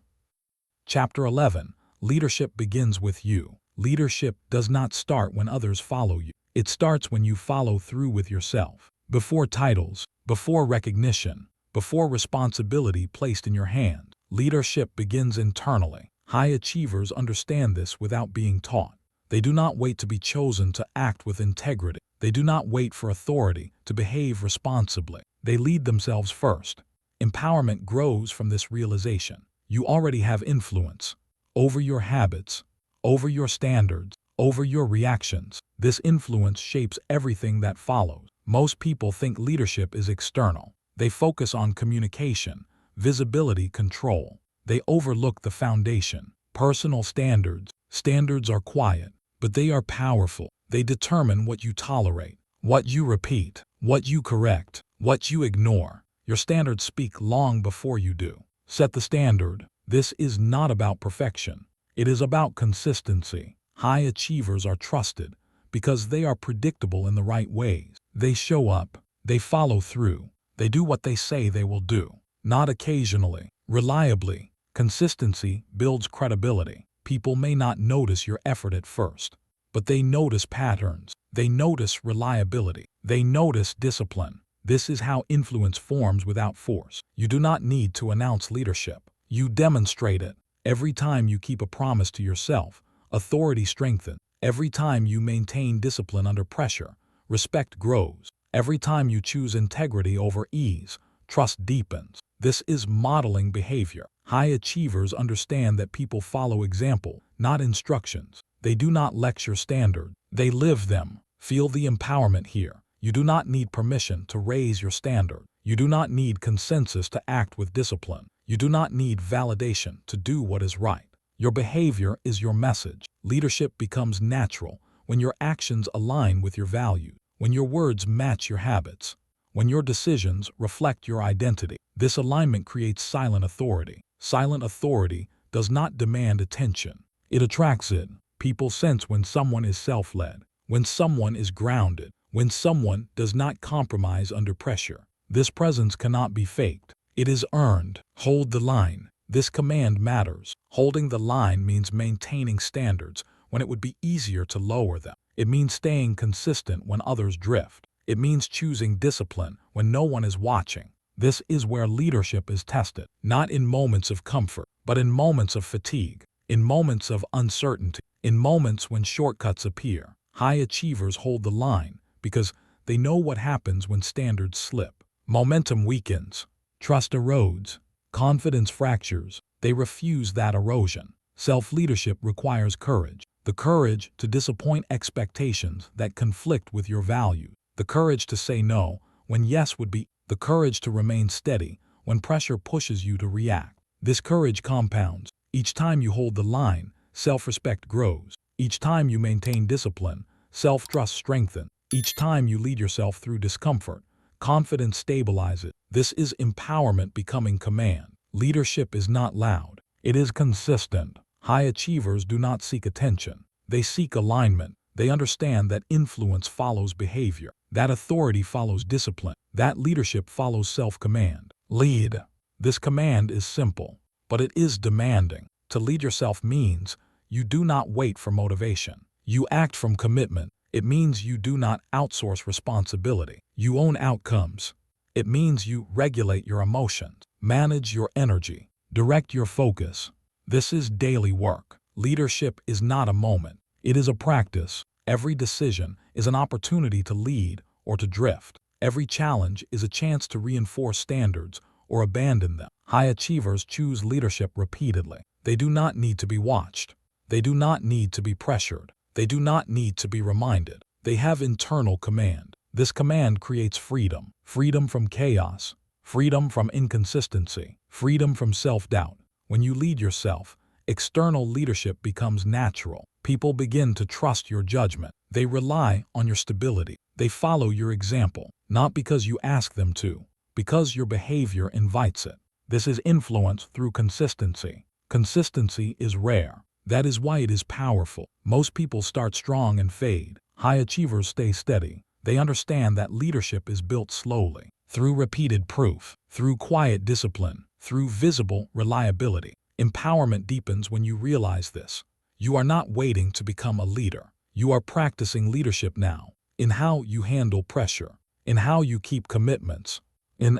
Chapter 11. Leadership begins with you. Leadership does not start when others follow you. It starts when you follow through with yourself. Before titles, before recognition, before responsibility placed in your hand, leadership begins internally. High achievers understand this without being taught. They do not wait to be chosen to act with integrity. They do not wait for authority to behave responsibly. They lead themselves first. Empowerment grows from this realization. You already have influence over your habits, over your standards, over your reactions. This influence shapes everything that follows. Most people think leadership is external. They focus on communication, visibility, control. They overlook the foundation, personal standards. Standards are quiet, but they are powerful. They determine what you tolerate, what you repeat, what you correct, what you ignore. Your standards speak long before you do. Set the standard. This is not about perfection. It is about consistency. High achievers are trusted because they are predictable in the right ways. They show up. They follow through. They do what they say they will do. Not occasionally, reliably. Consistency builds credibility. People may not notice your effort at first, but they notice patterns. They notice reliability. They notice discipline. This is how influence forms without force. You do not need to announce leadership. You demonstrate it. Every time you keep a promise to yourself, authority strengthens. Every time you maintain discipline under pressure, respect grows. Every time you choose integrity over ease, trust deepens. This is modeling behavior. High achievers understand that people follow example, not instructions. They do not lecture standards. They live them. Feel the empowerment here. You do not need permission to raise your standard. You do not need consensus to act with discipline. You do not need validation to do what is right. Your behavior is your message. Leadership becomes natural when your actions align with your values, when your words match your habits, when your decisions reflect your identity. This alignment creates silent authority. Silent authority does not demand attention. It attracts it. People sense when someone is self-led, when someone is grounded, when someone does not compromise under pressure. This presence cannot be faked. It is earned. Hold the line. This command matters. Holding the line means maintaining standards when it would be easier to lower them. It means staying consistent when others drift. It means choosing discipline when no one is watching. This is where leadership is tested, not in moments of comfort, but in moments of fatigue, in moments of uncertainty, in moments when shortcuts appear. High achievers hold the line because they know what happens when standards slip. Momentum weakens, trust erodes, confidence fractures. They refuse that erosion. Self-leadership requires courage. The courage to disappoint expectations that conflict with your values. The courage to say no when yes would be. The courage to remain steady when pressure pushes you to react. This courage compounds. Each time you hold the line, self-respect grows. Each time you maintain discipline, self-trust strengthens. Each time you lead yourself through discomfort, confidence stabilizes. This is empowerment becoming command. Leadership is not loud. It is consistent. High achievers do not seek attention. They seek alignment. They understand that influence follows behavior, that authority follows discipline, that leadership follows self-command. Lead. This command is simple, but it is demanding. To lead yourself means you do not wait for motivation. You act from commitment. It means you do not outsource responsibility. You own outcomes. It means you regulate your emotions, manage your energy, direct your focus. This is daily work. Leadership is not a moment. It is a practice. Every decision is an opportunity to lead or to drift. Every challenge is a chance to reinforce standards or abandon them. High achievers choose leadership repeatedly. They do not need to be watched. They do not need to be pressured. They do not need to be reminded. They have internal command. This command creates freedom. Freedom from chaos. Freedom from inconsistency. Freedom from self-doubt. When you lead yourself, external leadership becomes natural. People begin to trust your judgment. They rely on your stability. They follow your example, not because you ask them to, because your behavior invites it. This is influence through consistency. Consistency is rare. That is why it is powerful. Most people start strong and fade. High achievers stay steady. They understand that leadership is built slowly, through repeated proof, through quiet discipline, through visible reliability. Empowerment deepens when you realize this. You are not waiting to become a leader. You are practicing leadership now, in how you handle pressure, in how you keep commitments, in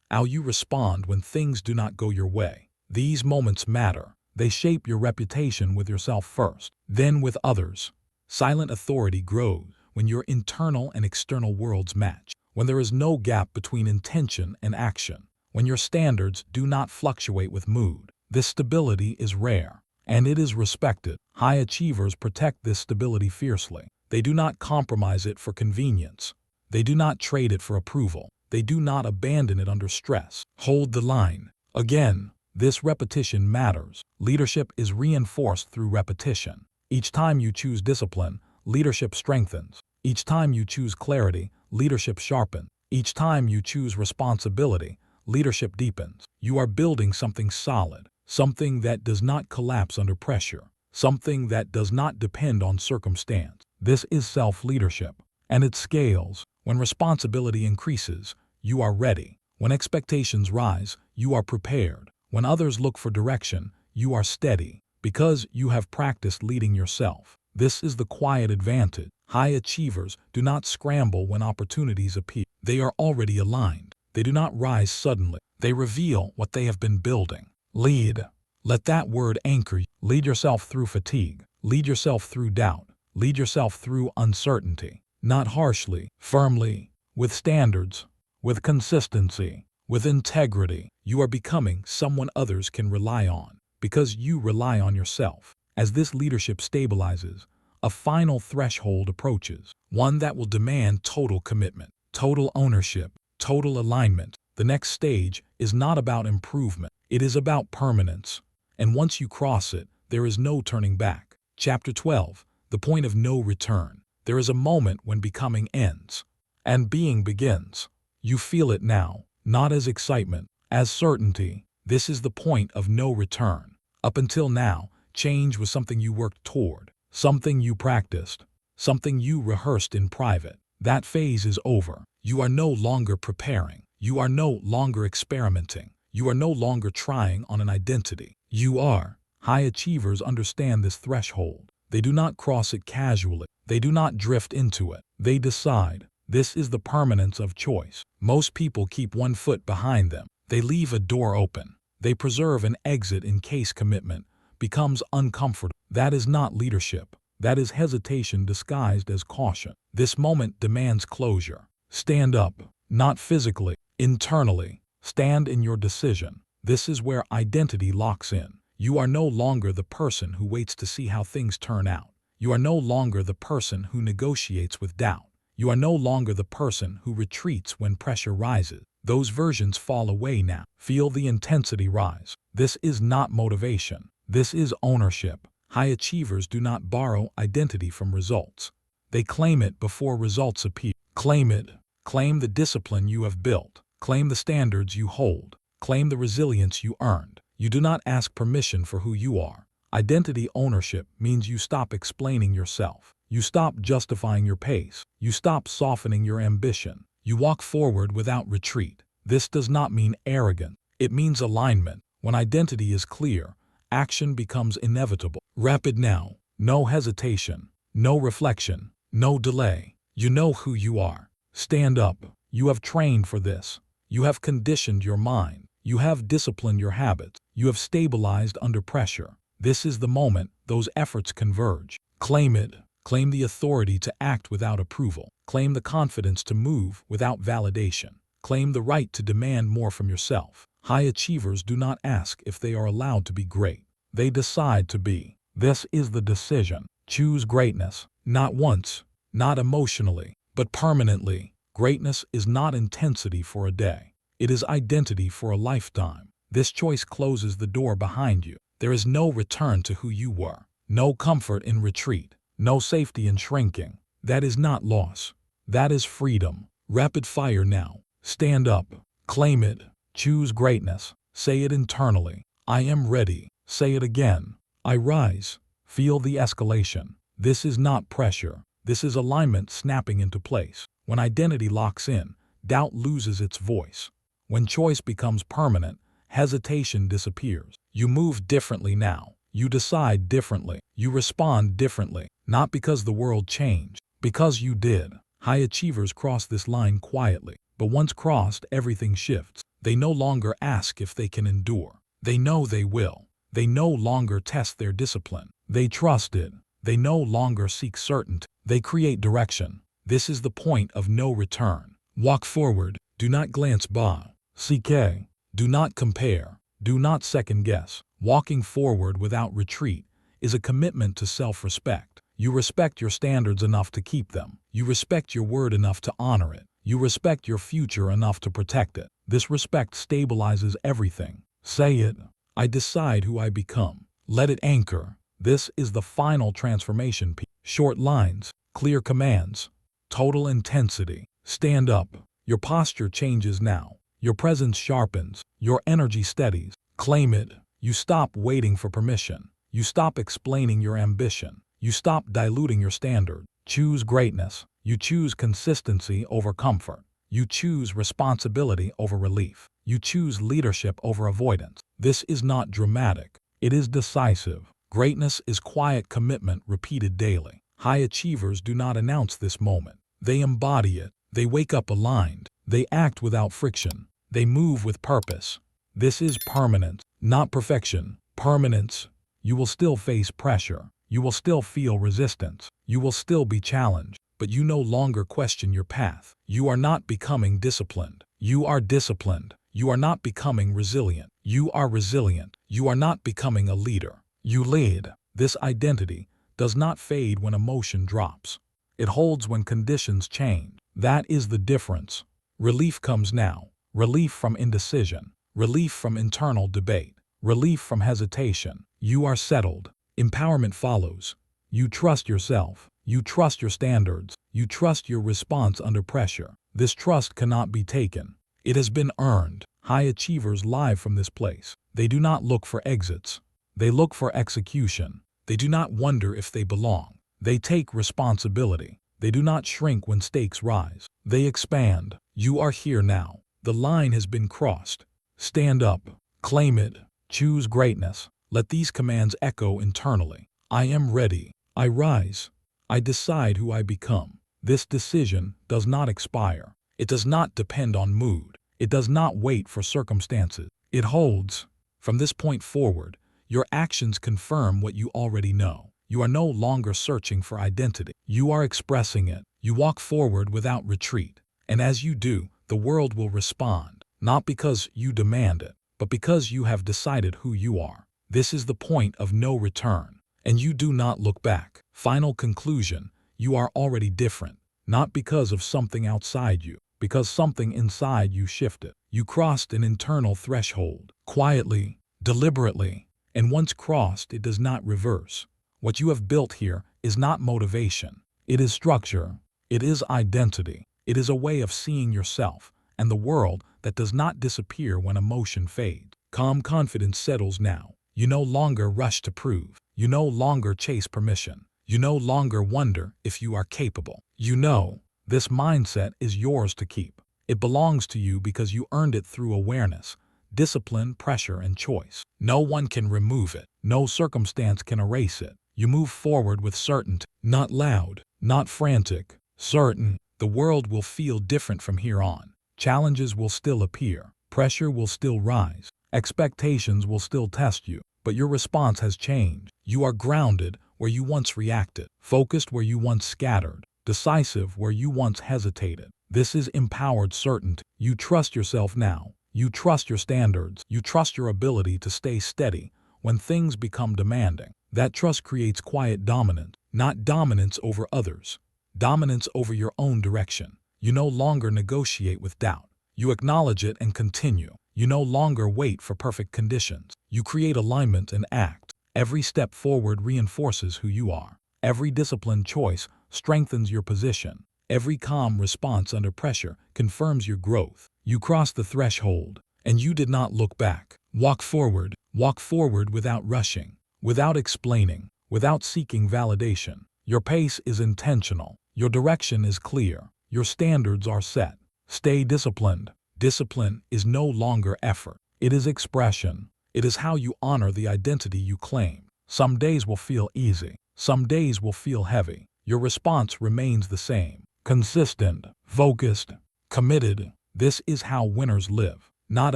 how you respond when things do not go your way. These moments matter. They shape your reputation with yourself first, then with others. Silent authority grows when your internal and external worlds match, when there is no gap between intention and action, when your standards do not fluctuate with mood. This stability is rare, and it is respected. High achievers protect this stability fiercely. They do not compromise it for convenience. They do not trade it for approval. They do not abandon it under stress. Hold the line. Again, this repetition matters. Leadership is reinforced through repetition. Each time you choose discipline, leadership strengthens. Each time you choose clarity, leadership sharpens. Each time you choose responsibility, leadership deepens. You are building something solid, something that does not collapse under pressure, something that does not depend on circumstance. This is self-leadership, and it scales. When responsibility increases, you are ready. When expectations rise, you are prepared. When others look for direction, you are steady, because you have practiced leading yourself. This is the quiet advantage. High achievers do not scramble when opportunities appear. They are already aligned. They do not rise suddenly. They reveal what they have been building. Lead. Let that word anchor you. Lead yourself through fatigue. Lead yourself through doubt. Lead yourself through uncertainty. Not harshly, firmly, with standards, with consistency, with integrity. You are becoming someone others can rely on, because you rely on yourself. As this leadership stabilizes, a final threshold approaches, one that will demand total commitment, total ownership, total alignment. The next stage is not about improvement, it is about permanence. And once you cross it, there is no turning back. Chapter 12, the point of no return. There is a moment when becoming ends, and being begins. You feel it now, not as excitement, as certainty. This is the point of no return. Up until now, change was something you worked toward, something you practiced, something you rehearsed in private. That phase is over. You are no longer preparing. You are no longer experimenting. You are no longer trying on an identity. You are. High achievers understand this threshold. They do not cross it casually. They do not drift into it. They decide. This is the permanence of choice. Most people keep one foot behind them. They leave a door open. They preserve an exit in case commitment becomes uncomfortable. That is not leadership. That is hesitation disguised as caution. This moment demands closure. Stand up, not physically, internally. Stand in your decision. This is where identity locks in. You are no longer the person who waits to see how things turn out. You are no longer the person who negotiates with doubt. You are no longer the person who retreats when pressure rises. Those versions fall away now. Feel the intensity rise. This is not motivation. This is ownership. High achievers do not borrow identity from results. They claim it before results appear. Claim it. Claim the discipline you have built. Claim the standards you hold. Claim the resilience you earned. You do not ask permission for who you are. Identity ownership means you stop explaining yourself. You stop justifying your pace. You stop softening your ambition. You walk forward without retreat. This does not mean arrogance. It means alignment. When identity is clear, action becomes inevitable. Rapid now. No hesitation. No reflection. No delay. You know who you are. Stand up. You have trained for this. You have conditioned your mind. You have disciplined your habits. You have stabilized under pressure. This is the moment those efforts converge. Claim it. Claim the authority to act without approval. Claim the confidence to move without validation. Claim the right to demand more from yourself. High achievers do not ask if they are allowed to be great. They decide to be. This is the decision. Choose greatness. Not once, not emotionally, but permanently. Greatness is not intensity for a day. It is identity for a lifetime. This choice closes the door behind you. There is no return to who you were. No comfort in retreat. No safety in shrinking. That is not loss. That is freedom. Rapid fire now. Stand up. Claim it. Choose greatness. Say it internally. I am ready. Say it again. I rise. Feel the escalation. This is not pressure. This is alignment snapping into place. When identity locks in, doubt loses its voice. When choice becomes permanent, hesitation disappears. You move differently now. You decide differently. You respond differently. Not because the world changed, because you did. High achievers cross this line quietly, but once crossed, everything shifts. They no longer ask if they can endure. They know they will. They no longer test their discipline. They trust it. They no longer seek certainty. They create direction. This is the point of no return. Walk forward. Do not glance by. CK. Do not compare. Do not second guess. Walking forward without retreat is a commitment to self-respect. You respect your standards enough to keep them. You respect your word enough to honor it. You respect your future enough to protect it. This respect stabilizes everything. Say it. I decide who I become. Let it anchor. This is the final transformation piece. Short lines, clear commands, total intensity. Stand up. Your posture changes now. Your presence sharpens. Your energy steadies. Claim it. You stop waiting for permission. You stop explaining your ambition. You stop diluting your standard. Choose greatness. You choose consistency over comfort. You choose responsibility over relief. You choose leadership over avoidance. This is not dramatic. It is decisive. Greatness is quiet commitment repeated daily. High achievers do not announce this moment. They embody it. They wake up aligned. They act without friction. They move with purpose. This is permanence, not perfection. Permanence. You will still face pressure. You will still feel resistance. You will still be challenged. But you no longer question your path. You are not becoming disciplined. You are disciplined. You are not becoming resilient. You are resilient. You are not becoming a leader. You lead. This identity does not fade when emotion drops. It holds when conditions change. That is the difference. Relief comes now. Relief from indecision. Relief from internal debate. Relief from hesitation. You are settled. Empowerment follows. You trust yourself. You trust your standards. You trust your response under pressure. This trust cannot be taken. It has been earned. High achievers live from this place. They do not look for exits. They look for execution. They do not wonder if they belong. They take responsibility. They do not shrink when stakes rise. They expand. You are here now. The line has been crossed. Stand up. Claim it. Choose greatness. Let these commands echo internally. I am ready. I rise. I decide who I become. This decision does not expire. It does not depend on mood. It does not wait for circumstances. It holds. From this point forward, your actions confirm what you already know. You are no longer searching for identity. You are expressing it. You walk forward without retreat. And as you do, the world will respond, not because you demand it, but because you have decided who you are. This is the point of no return, and you do not look back. Final conclusion, you are already different, not because of something outside you, because something inside you shifted. You crossed an internal threshold, quietly, deliberately, and once crossed, it does not reverse. What you have built here is not motivation. It is structure. It is identity. It is a way of seeing yourself and the world that does not disappear when emotion fades. Calm confidence settles now. You no longer rush to prove. You no longer chase permission. You no longer wonder if you are capable. You know, this mindset is yours to keep. It belongs to you because you earned it through awareness, discipline, pressure, and choice. No one can remove it. No circumstance can erase it. You move forward with certainty, not loud, not frantic, certain. The world will feel different from here on. Challenges will still appear. Pressure will still rise. Expectations will still test you. But your response has changed. You are grounded where you once reacted, focused where you once scattered, decisive where you once hesitated. This is empowered certainty. You trust yourself now. You trust your standards. You trust your ability to stay steady when things become demanding. That trust creates quiet dominance, not dominance over others, dominance over your own direction. You no longer negotiate with doubt. You acknowledge it and continue. You no longer wait for perfect conditions. You create alignment and act. Every step forward reinforces who you are. Every disciplined choice strengthens your position. Every calm response under pressure confirms your growth. You cross the threshold, and you did not look back. Walk forward without rushing, without explaining, without seeking validation. Your pace is intentional. Your direction is clear. Your standards are set. Stay disciplined. Discipline is no longer effort. It is expression. It is how you honor the identity you claim. Some days will feel easy. Some days will feel heavy. Your response remains the same. Consistent, focused, committed. This is how winners live. Not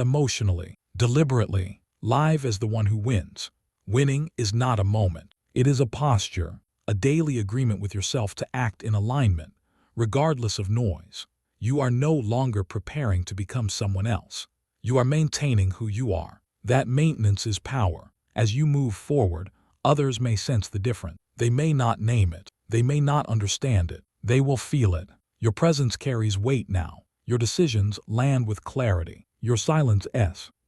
emotionally, deliberately, live as the one who wins. Winning is not a moment. It is a posture, a daily agreement with yourself to act in alignment, regardless of noise. You are no longer preparing to become someone else. You are maintaining who you are. That maintenance is power. As you move forward, others may sense the difference. They may not name it. They may not understand it. They will feel it. Your presence carries weight now. Your decisions land with clarity. Your silence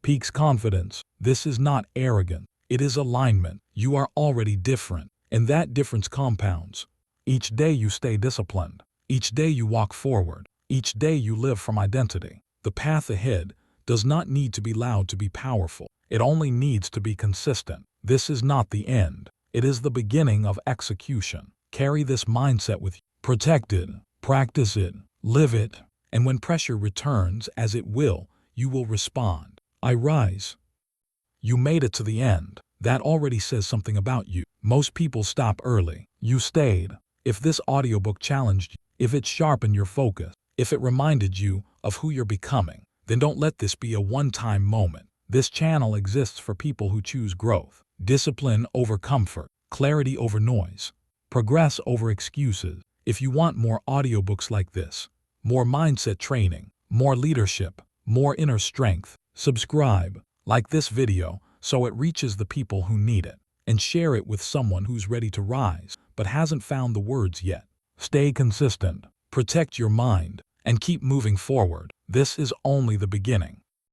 peaks confidence. This is not arrogance. It is alignment. You are already different, and that difference compounds. Each day you stay disciplined. Each day you walk forward. Each day you live from identity. The path ahead does not need to be loud to be powerful. It only needs to be consistent. This is not the end. It is the beginning of execution. Carry this mindset with you. Protect it, practice it, live it, and when pressure returns, as it will, you will respond. I rise. You made it to the end. That already says something about you. Most people stop early. You stayed. If this audiobook challenged you, if it sharpened your focus, if it reminded you of who you're becoming, then don't let this be a one-time moment. This channel exists for people who choose growth, discipline over comfort, clarity over noise, progress over excuses. If you want more audiobooks like this, more mindset training, more leadership, more inner strength, subscribe, like this video so it reaches the people who need it, and share it with someone who's ready to rise but hasn't found the words yet. Stay consistent, protect your mind, and keep moving forward. This is only the beginning.